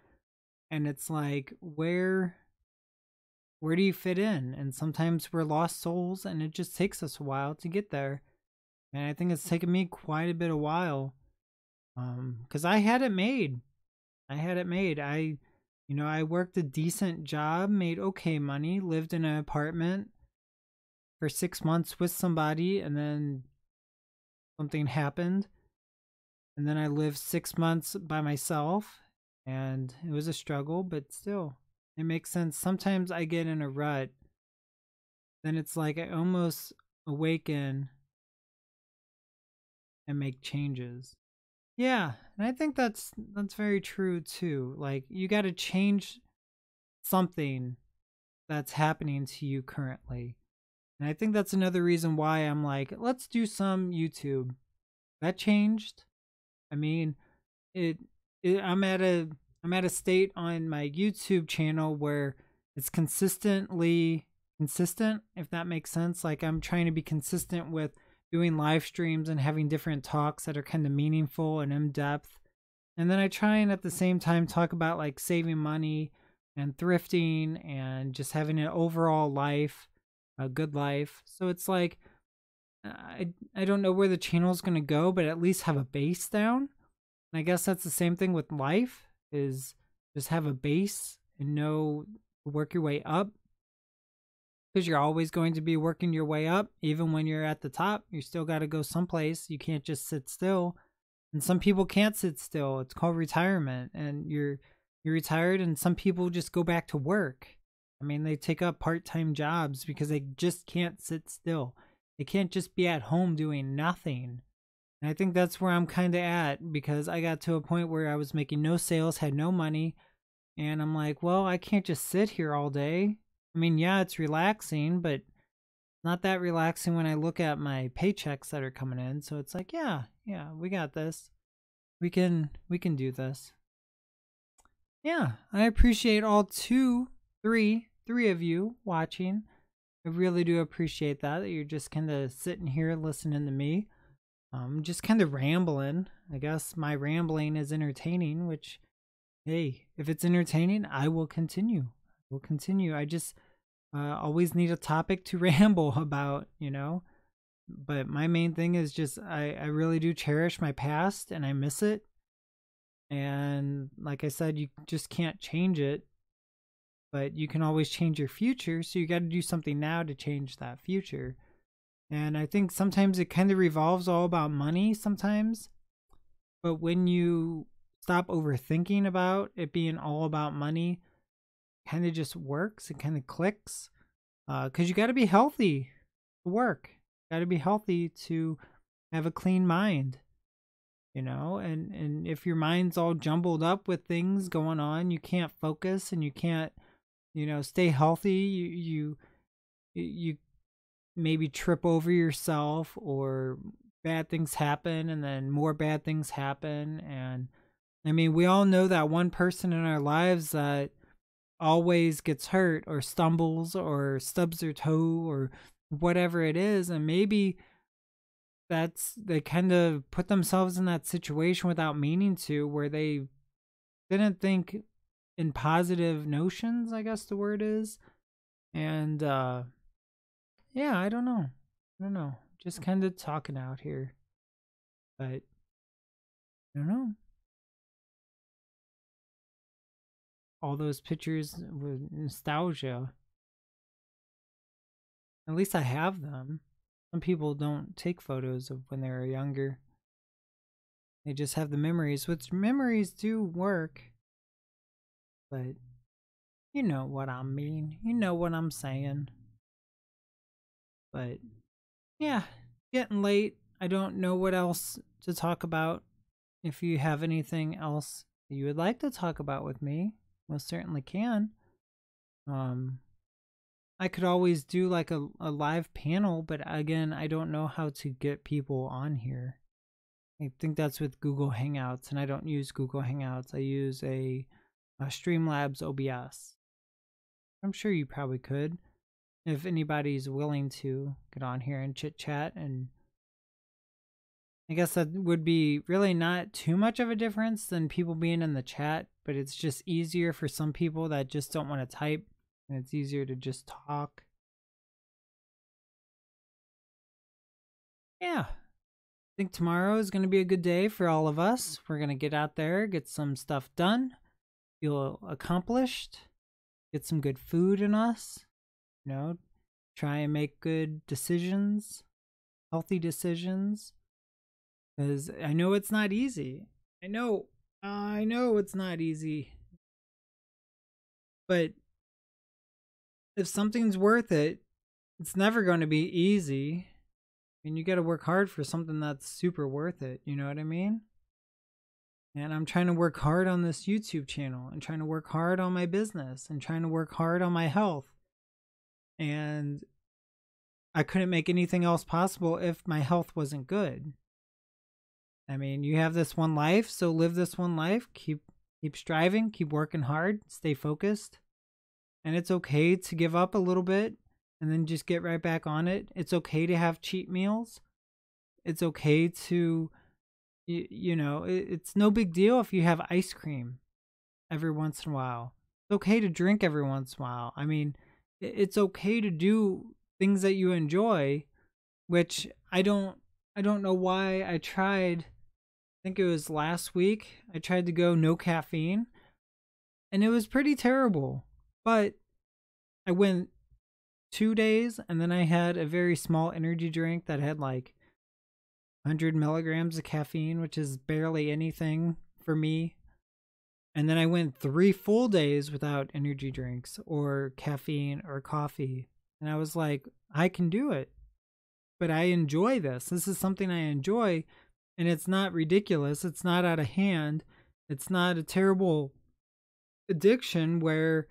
and it's like, where do you fit in? And sometimes we're lost souls, and it just takes us a while to get there. And I think it's taken me quite a bit of while, because I had it made. I worked a decent job, made okay money, lived in an apartment for 6 months with somebody, and then something happened. And then I lived 6 months by myself, and it was a struggle, but still, it makes sense. Sometimes I get in a rut, then it's like I almost awaken and make changes. Yeah, and I think that's very true too. Like, you got to change something that's happening to you currently. And I think that's another reason why I'm like, let's do some YouTube. That changed. I mean, I'm at a state on my YouTube channel where it's consistently consistent, if that makes sense. Like, I'm trying to be consistent with doing live streams and having different talks that are kind of meaningful and in depth. And then I try and at the same time talk about like saving money and thrifting and just having an overall life, a good life. So it's like, I don't know where the channel is going to go, but at least have a base down. And I guess that's the same thing with life, is just have a base and know work your way up. Because you're always going to be working your way up. Even when you're at the top, you still got to go someplace. You can't just sit still. And some people can't sit still. It's called retirement. And you're retired, and some people just go back to work. I mean, they take up part-time jobs because they just can't sit still. They can't just be at home doing nothing. And I think that's where I'm kind of at, because I got to a point where I was making no sales, had no money. And I'm like, well, I can't just sit here all day. I mean, yeah, it's relaxing, but not that relaxing when I look at my paychecks that are coming in. So it's like, yeah, we got this. We can do this. Yeah, I appreciate all three of you watching. I really do appreciate that you're just kind of sitting here listening to me. Just kind of rambling. I guess my rambling is entertaining, which, hey, if it's entertaining, I will continue. I just always need a topic to ramble about, But my main thing is just I really do cherish my past, and I miss it. And like I said, you just can't change it, but you can always change your future. So you got to do something now to change that future. And I think sometimes it kind of revolves all about money sometimes. But when you stop overthinking about it being all about money, kind of just works. It kind of clicks, because you got to be healthy to work. Got to be healthy to have a clean mind, and if your mind's all jumbled up with things going on, you can't focus and you can't, stay healthy. You maybe trip over yourself, or bad things happen, and then more bad things happen. And I mean, we all know that one person in our lives that always gets hurt or stumbles or stubs their toe or whatever it is, and maybe they kind of put themselves in that situation without meaning to, where they didn't think in positive notions, I guess the word is. And yeah, I don't know. Just kind of talking out here. But I don't know. All those pictures with nostalgia. At least I have them. Some people don't take photos of when they were younger. They just have the memories, which memories do work. But you know what I mean. You know what I'm saying. But yeah, getting late. I don't know what else to talk about. If you have anything else you would like to talk about with me, most certainly can. I could always do like a live panel, but again, I don't know how to get people on here. I think that's with Google Hangouts, and I don't use Google Hangouts. I use a Streamlabs OBS. I'm sure you probably could if anybody's willing to get on here and chit chat. And I guess that would be really not too much of a difference than people being in the chat, but it's just easier for some people that just don't want to type, and it's easier to just talk. Yeah. I think tomorrow is going to be a good day for all of us. We're going to get out there, get some stuff done, feel accomplished, get some good food in us, you know, try and make good decisions, healthy decisions. Because I know it's not easy. I know it's not easy. But if something's worth it, it's never going to be easy. And you got to work hard for something that's super worth it. You know what I mean? And I'm trying to work hard on this YouTube channel, and trying to work hard on my business, and trying to work hard on my health. And I couldn't make anything else possible if my health wasn't good. I mean, you have this one life, so live this one life. Keep striving, keep working hard, stay focused. And it's okay to give up a little bit and then just get right back on it. It's okay to have cheat meals. It's okay to, you know, it's no big deal if you have ice cream every once in a while. It's okay to drink every once in a while. I mean, it's okay to do things that you enjoy, which I don't know why I tried. I think it was last week. I tried to go no caffeine, and it was pretty terrible. But I went 2 days, and then I had a very small energy drink that had like 100 milligrams of caffeine, which is barely anything for me. And then I went 3 full days without energy drinks or caffeine or coffee. And I was like, I can do it. But I enjoy this. This is something I enjoy. And it's not ridiculous. It's not out of hand. It's not a terrible addiction where,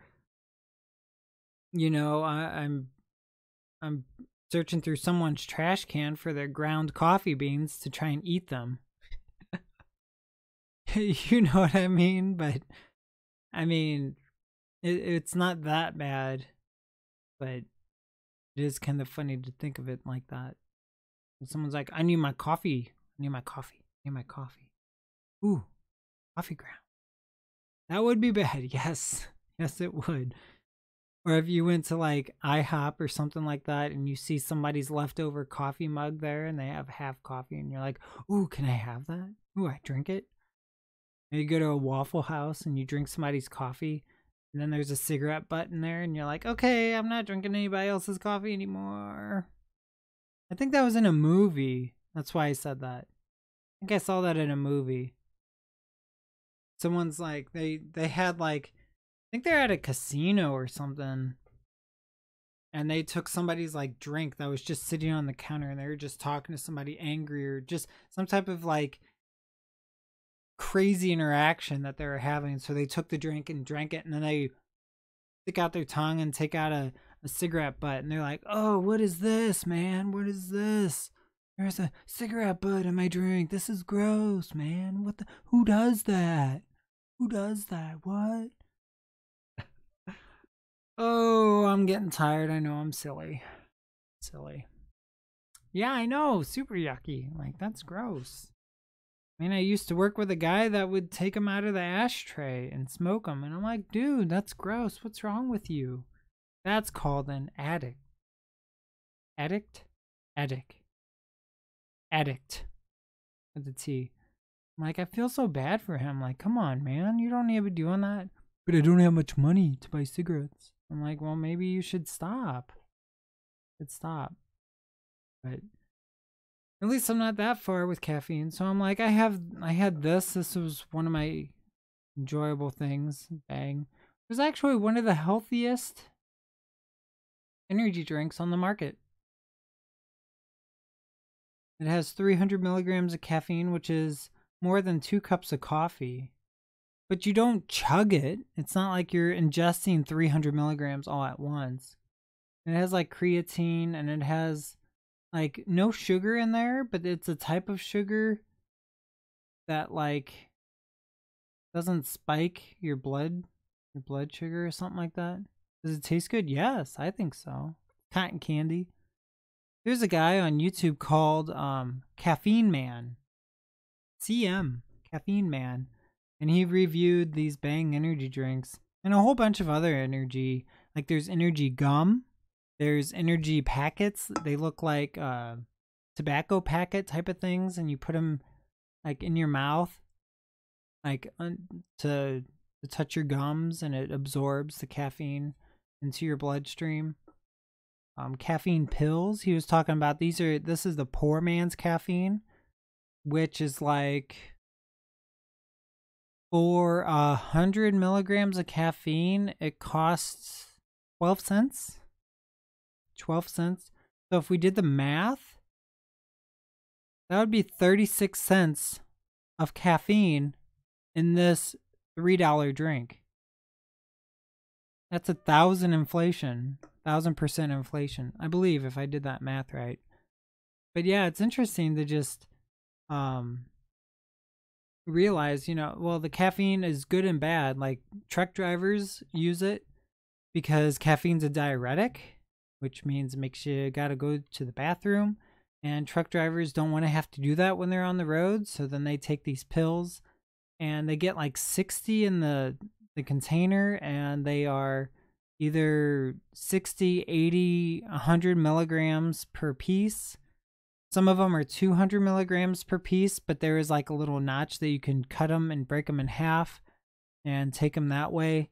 you know, I'm searching through someone's trash can for their ground coffee beans to try and eat them. You know what I mean? But I mean, it's not that bad, but it is kind of funny to think of it like that. And someone's like, I need my coffee. I need my coffee. I need my coffee. Ooh, coffee ground. That would be bad. Yes. Yes, it would. Or if you went to like IHOP or something like that and you see somebody's leftover coffee mug there and they have half coffee and you're like, ooh, can I have that? Ooh, I drink it. And you go to a Waffle House and you drink somebody's coffee and then there's a cigarette butt in there and you're like, okay, I'm not drinking anybody else's coffee anymore. I think that was in a movie. That's why I said that. I think I saw that in a movie. Someone's like, they had like, I think they're at a casino or something. And they took somebody's like drink that was just sitting on the counter and they were just talking to somebody angry or just some type of like crazy interaction that they were having. So they took the drink and drank it and then they stick out their tongue and take out a cigarette butt and they're like, oh, what is this, man? What is this? There's a cigarette butt in my drink. This is gross, man. What the? Who does that? Who does that? What? Oh, I'm getting tired. I know I'm silly. Silly. Yeah, I know. Super yucky. Like, that's gross. I mean, I used to work with a guy that would take them out of the ashtray and smoke them. And I'm like, dude, that's gross. What's wrong with you? That's called an addict. Addict? Addict. Addict. With the T. I'm like, I feel so bad for him. Like, come on, man. You don't need to be doing that. But I don't have much money to buy cigarettes. I'm like, well, maybe you should stop. Stop. But at least I'm not that far with caffeine. So I'm like, I had this. This was one of my enjoyable things. Bang. It was actually one of the healthiest energy drinks on the market. It has 300 milligrams of caffeine, which is more than 2 cups of coffee. But you don't chug it. It's not like you're ingesting 300 milligrams all at once. It has like creatine, and it has like no sugar in there, but it's a type of sugar that like doesn't spike your blood sugar or something like that. Does it taste good? Yes, I think so. Cotton candy. There's a guy on YouTube called Caffeine Man. CM, Caffeine Man. And he reviewed these Bang energy drinks and a whole bunch of other energy. Like there's energy gum. There's energy packets. They look like tobacco packet type of things. And you put them like in your mouth. Like to touch your gums. And it absorbs the caffeine into your bloodstream. Caffeine pills. He was talking about this is the poor man's caffeine, which is like for 100 milligrams of caffeine, it costs 12 cents. 12 cents. So if we did the math, that would be 36 cents of caffeine in this $3 drink. That's 1,000 inflation. 1,000% inflation, I believe, if I did that math right. But yeah, it's interesting to just realize, well, the caffeine is good and bad. Like truck drivers use it because caffeine's a diuretic, which means it makes you gotta go to the bathroom. And truck drivers don't want to have to do that when they're on the road, so then they take these pills, and they get like 60 in the container, and they are either 60, 80, 100 milligrams per piece. Some of them are 200 milligrams per piece, but there is like a little notch that you can cut them and break them in half and take them that way.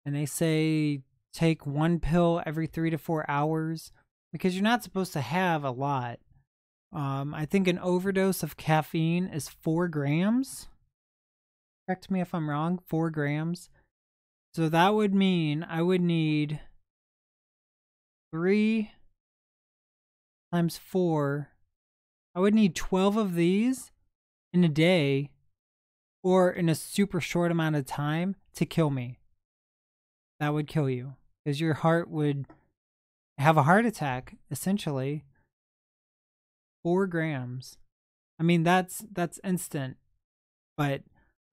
And they say take 1 pill every 3 to 4 hours because you're not supposed to have a lot. I think an overdose of caffeine is 4 grams. Correct me if I'm wrong, 4 grams. So that would mean I would need 3 times 4. I would need 12 of these in a day or in a super short amount of time to kill me. That would kill you because your heart would have a heart attack, essentially. 4 grams. I mean, that's instant. But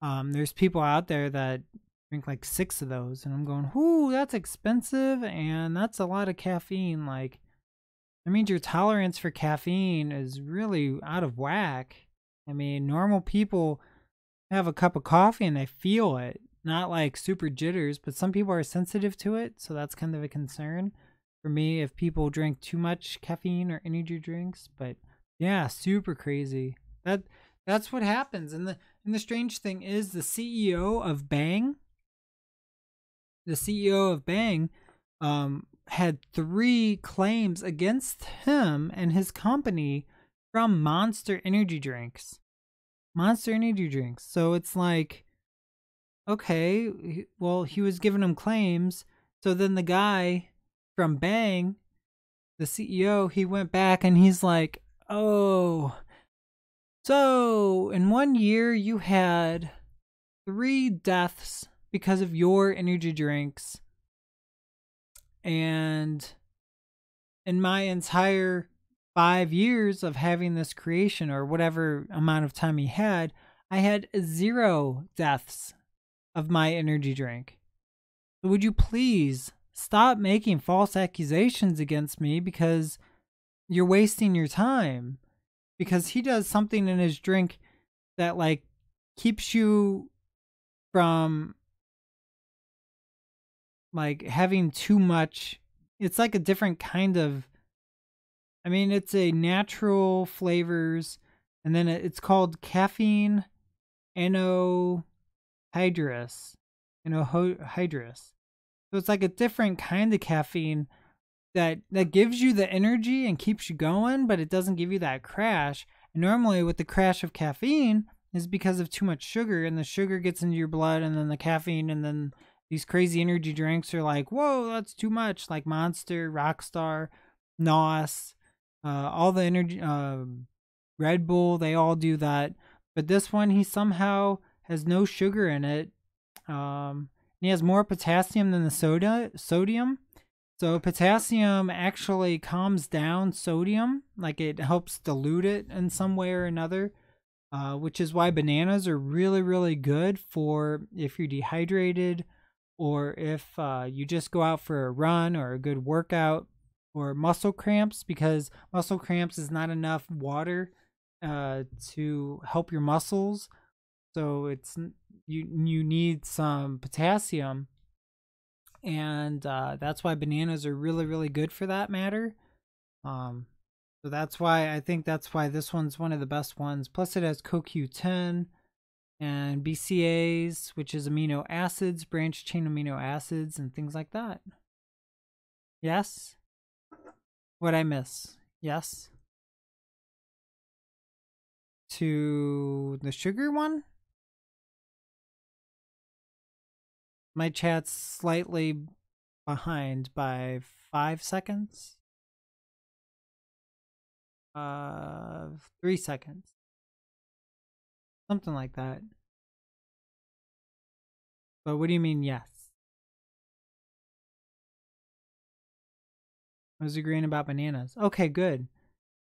there's people out there that drink like 6 of those, and I'm going, whoo, that's expensive, and that's a lot of caffeine. Like, that means your tolerance for caffeine is really out of whack. I mean, normal people have a cup of coffee and they feel it, not like super jitters, but some people are sensitive to it, so that's kind of a concern for me if people drink too much caffeine or energy drinks. But yeah, super crazy. That's what happens. And the strange thing is the CEO of Bang, had 3 claims against him and his company from Monster Energy Drinks. Monster Energy Drinks. So it's like, okay, well, he was giving them claims. So then the guy from Bang, the CEO, he went back and he's like, oh, so in 1 year you had 3 deaths because of your energy drinks. And in my entire 5 years of having this creation, or whatever amount of time he had, I had 0 deaths of my energy drink. So would you please stop making false accusations against me, because you're wasting your time. Because he does something in his drink that like keeps you from like having too much. It's like a different kind of, I mean, it's a natural flavors, and then it's called caffeine anhydrous. Anhydrous. So it's like a different kind of caffeine that gives you the energy and keeps you going, but it doesn't give you that crash. And normally with the crash of caffeine is because of too much sugar, and the sugar gets into your blood, and then the caffeine, and then these crazy energy drinks are like, whoa, that's too much. Like Monster, Rockstar, NOS, all the energy, Red Bull, they all do that. But this one, he somehow has no sugar in it. He has more potassium than the sodium. So potassium actually calms down sodium, like it helps dilute it in some way or another, which is why bananas are really, really good for if you're dehydrated, or if you just go out for a run or a good workout, or muscle cramps, because muscle cramps is not enough water to help your muscles. So it's you need some potassium, and that's why bananas are really, really good for that matter. So that's why I think that's why this one's one of the best ones. Plus, it has CoQ10 and BCAAs, which is amino acids, branch chain amino acids, and things like that. Yes? What'd I miss? Yes? To the sugar one? My chat's slightly behind by 5 seconds. 3 seconds. Something like that. But what do you mean, yes? I was agreeing about bananas. Okay, good.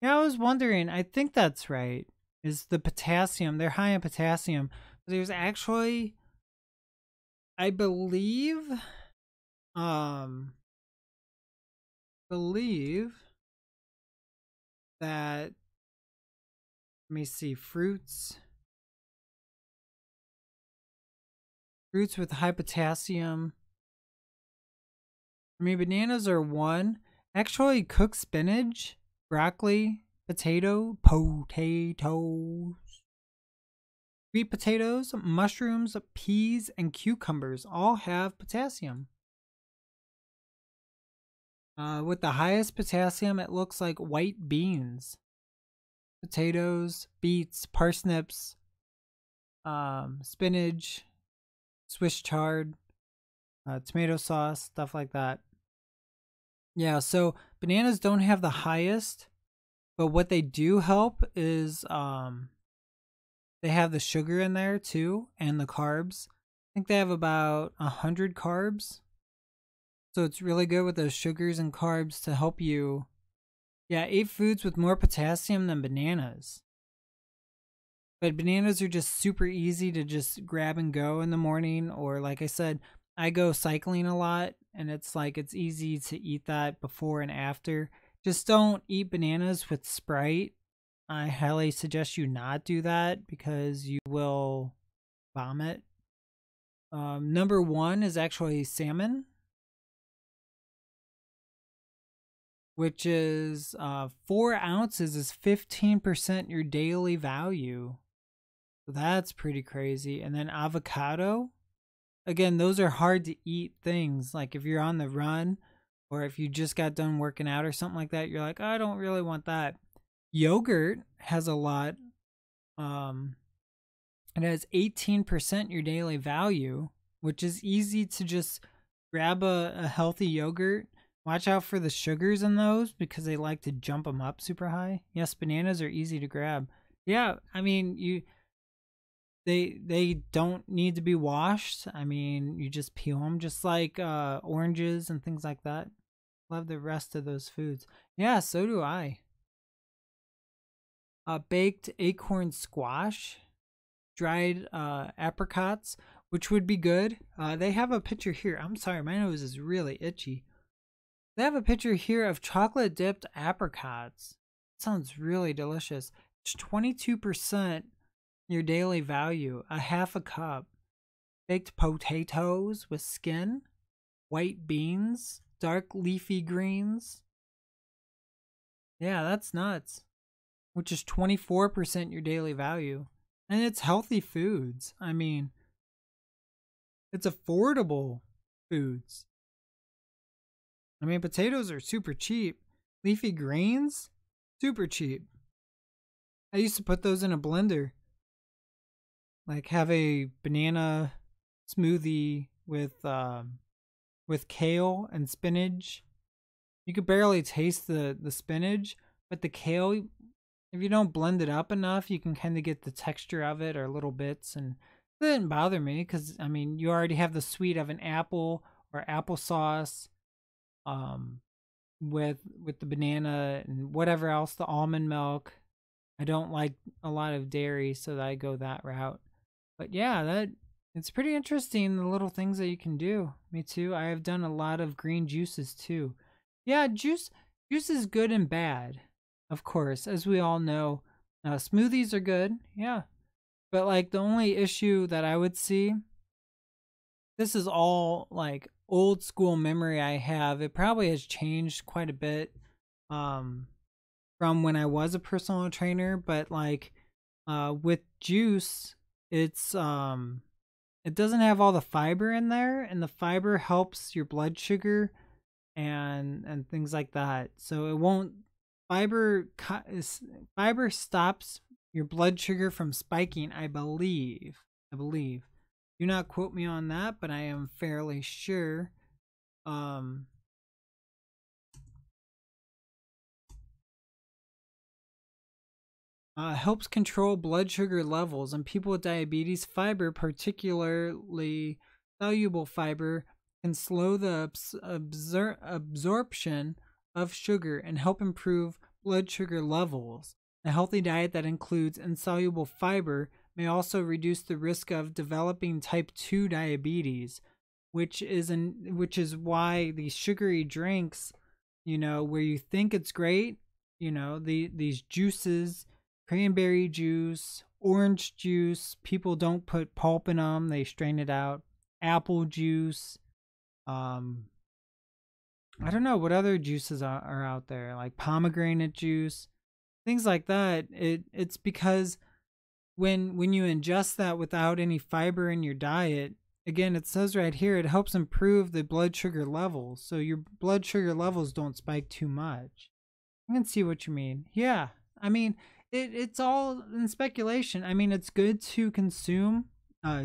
Yeah, I was wondering. I think that's right. Is the potassium. They're high in potassium. There's actually, I believe that, let me see, fruits with high potassium. I mean, bananas are one. Actually, cooked spinach, broccoli, potatoes, sweet potatoes, mushrooms, peas, and cucumbers all have potassium. With the highest potassium, it looks like white beans, potatoes, beets, parsnips, spinach, Swiss chard, tomato sauce, stuff like that. Yeah, so bananas don't have the highest, but what they do help is they have the sugar in there too, and the carbs. I think they have about 100 carbs. So it's really good with those sugars and carbs to help you. Yeah, 8 foods with more potassium than bananas. But bananas are just super easy to just grab and go in the morning. Or like I said, I go cycling a lot, and it's like it's easy to eat that before and after. Just don't eat bananas with Sprite. I highly suggest you not do that because you will vomit. Number 1 is actually salmon, which is 4 ounces is 15% your daily value. So that's pretty crazy. And then avocado. Again, those are hard to eat things. Like if you're on the run, or if you just got done working out or something like that, you're like, oh, I don't really want that. Yogurt has a lot. It has 18% your daily value, which is easy to just grab a healthy yogurt. Watch out for the sugars in those because they like to jump them up super high. Yes, bananas are easy to grab. Yeah, I mean, they don't need to be washed. I mean, you just peel them just like oranges and things like that. Love the rest of those foods. Yeah, so do I. Baked acorn squash, dried apricots, which would be good. They have a picture here. I'm sorry, my nose is really itchy. They have a picture here of chocolate dipped apricots. Sounds really delicious. It's 22% Your daily value, a half a cup. Baked potatoes with skin, white beans, dark leafy greens. Yeah, that's nuts. Which is 24% your daily value. And it's healthy foods. I mean, it's affordable foods. I mean, potatoes are super cheap. Leafy greens, super cheap. I used to put those in a blender. Like have a banana smoothie with kale and spinach. You could barely taste the spinach, but the kale, if you don't blend it up enough, you can kind of get the texture of it or little bits, and it didn't bother me because I mean you already have the sweet of an apple or applesauce, um, with the banana and whatever else, the almond milk. I don't like a lot of dairy, so that I go that route. But yeah, that it's pretty interesting the little things that you can do. Me too. I have done a lot of green juices too. Yeah, juice is good and bad, of course, as we all know. Smoothies are good, yeah. But like the only issue that I would see, this is all like old school memory I have. It probably has changed quite a bit um from when I was a personal trainer, but like with juice, it's it doesn't have all the fiber in there, and the fiber helps your blood sugar and things like that. So it won't fiber stops your blood sugar from spiking, I believe. Do not quote me on that, but I am fairly sure. Um helps control blood sugar levels in people with diabetes. Fiber, particularly soluble fiber, can slow the absorption of sugar and help improve blood sugar levels. A healthy diet that includes insoluble fiber may also reduce the risk of developing type 2 diabetes, which is why these sugary drinks, where you think it's great, these juices, cranberry juice, orange juice. People don't put pulp in them; they strain it out. Apple juice. I don't know what other juices are out there, like pomegranate juice, things like that. It's because when you ingest that without any fiber in your diet, again, it says right here, it helps improve the blood sugar levels, so your blood sugar levels don't spike too much. I can see what you mean. Yeah, I mean, it's all in speculation. I mean, it's good to consume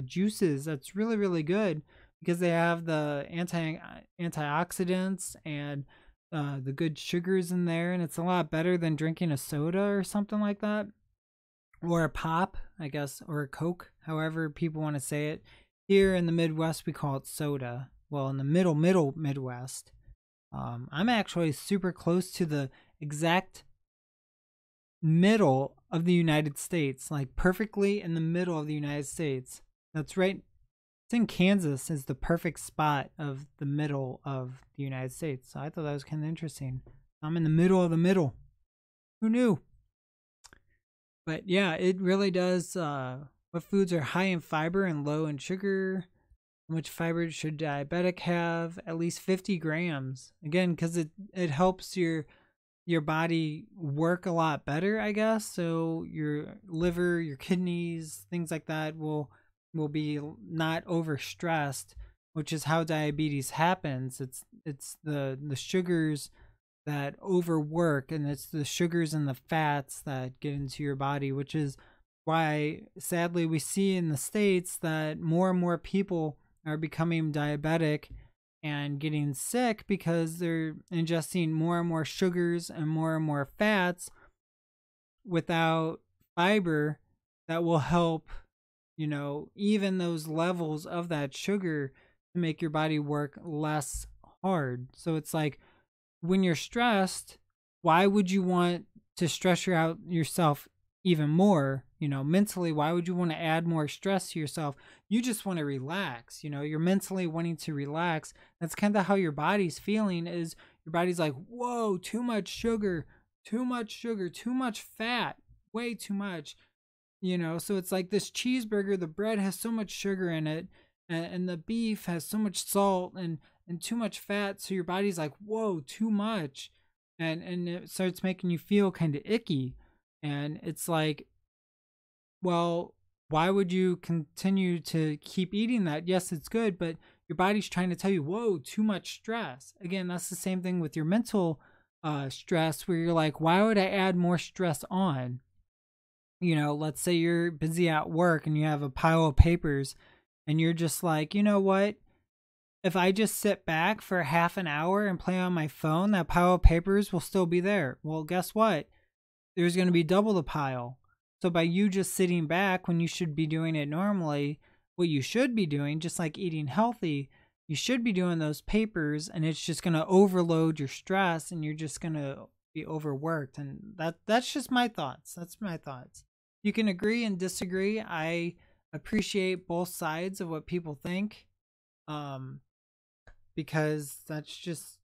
juices. That's really, really good because they have the antioxidants and the good sugars in there, and it's a lot better than drinking a soda or something like that, or a pop, I guess, or a Coke, however people want to say it. Here in the Midwest, we call it soda. Well, in the middle Midwest, I'm actually super close to the exact middle of the United States, like perfectly in the middle of the United States. That's right. It's in Kansas, is the perfect spot of the middle of the United States. So I thought that was kind of interesting. I'm in the middle of the middle. Who knew? But yeah, it really does. What foods are high in fiber and low in sugar? How much fiber should diabetic have? At least 50 grams. Again, because it helps your body work a lot better, I guess. So your liver, your kidneys, things like that will be not overstressed, which is how diabetes happens. It's the sugars that overwork, and it's the sugars and the fats that get into your body, which is why sadly we see in the States that more and more people are becoming diabetic and getting sick because they're ingesting more and more sugars and more fats without fiber that will help, even those levels of that sugar to make your body work less hard. So it's like when you're stressed, why would you want to stress yourself even more? Mentally, why would you want to add more stress to yourself? You just want to relax. You're mentally wanting to relax. That's kind of how your body's feeling, is your body's like, whoa, too much sugar, too much fat, way too much. You know, so it's like this cheeseburger, the bread has so much sugar in it, and the beef has so much salt and too much fat, so your body's like, whoa, too much. And it starts making you feel kind of icky. And it's like, well, why would you continue to keep eating that? Yes, it's good, but your body's trying to tell you, whoa, too much stress. Again, that's the same thing with your mental stress, where you're like, why would I add more stress on? You know, let's say you're busy at work and you have a pile of papers and you're just like, you know what? If I just sit back for half an hour and play on my phone, that pile of papers will still be there. Well, guess what? There's going to be double the pile. So by you just sitting back when you should be doing it normally, what you should be doing, just like eating healthy, you should be doing those papers, and it's just going to overload your stress and you're just going to be overworked. And that's just my thoughts. That's my thoughts. You can agree and disagree. I appreciate both sides of what people think. Because that's just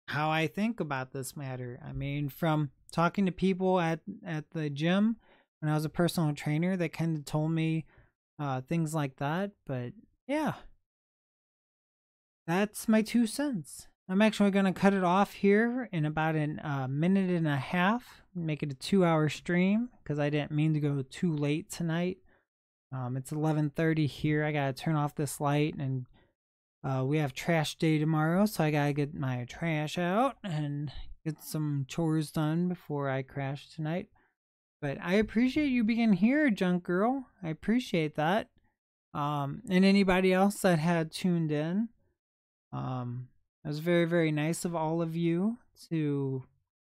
how I think about this matter. I mean, from talking to people at the gym when I was a personal trainer, they kind of told me things like that. But yeah, that's my 2 cents. I'm actually going to cut it off here in about a minute and a half, make it a 2-hour stream because I didn't mean to go too late tonight. It's 11:30 here. I got to turn off this light, and we have trash day tomorrow, so I gotta get my trash out and get some chores done before I crash tonight. But I appreciate you being here, Junk Girl. I appreciate that. And anybody else that had tuned in. It was very, very nice of all of you to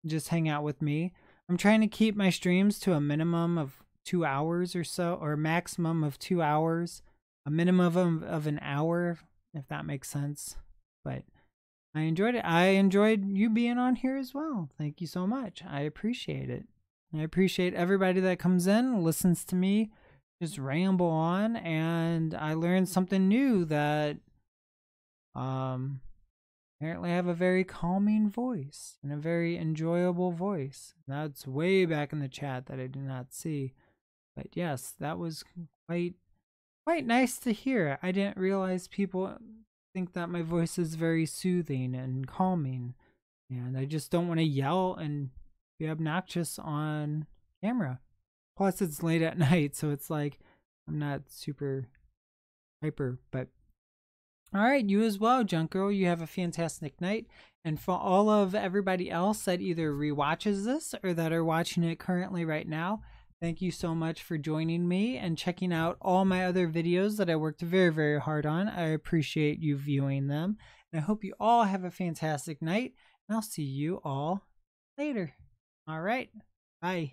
just hang out with me. I'm trying to keep my streams to a minimum of 2 hours or so, or maximum of 2 hours, a minimum of an hour, if that makes sense. But I enjoyed it. I enjoyed you being on here as well. Thank you so much. I appreciate it. I appreciate everybody that comes in, listens to me just ramble on, and I learned something new that apparently I have a very calming voice and a very enjoyable voice. That's way back in the chat that I did not see. But yes, that was quite nice to hear. I didn't realize people think that my voice is very soothing and calming, and I just don't want to yell and be obnoxious on camera. Plus, it's late at night, so it's like I'm not super hyper. But all right, you as well, Junk Girl. You have a fantastic night. And for all of everybody else that either rewatches this or that are watching it currently right now, thank you so much for joining me and checking out all my other videos that I worked very, very hard on. I appreciate you viewing them. And I hope you all have a fantastic night. And I'll see you all later. All right. Bye.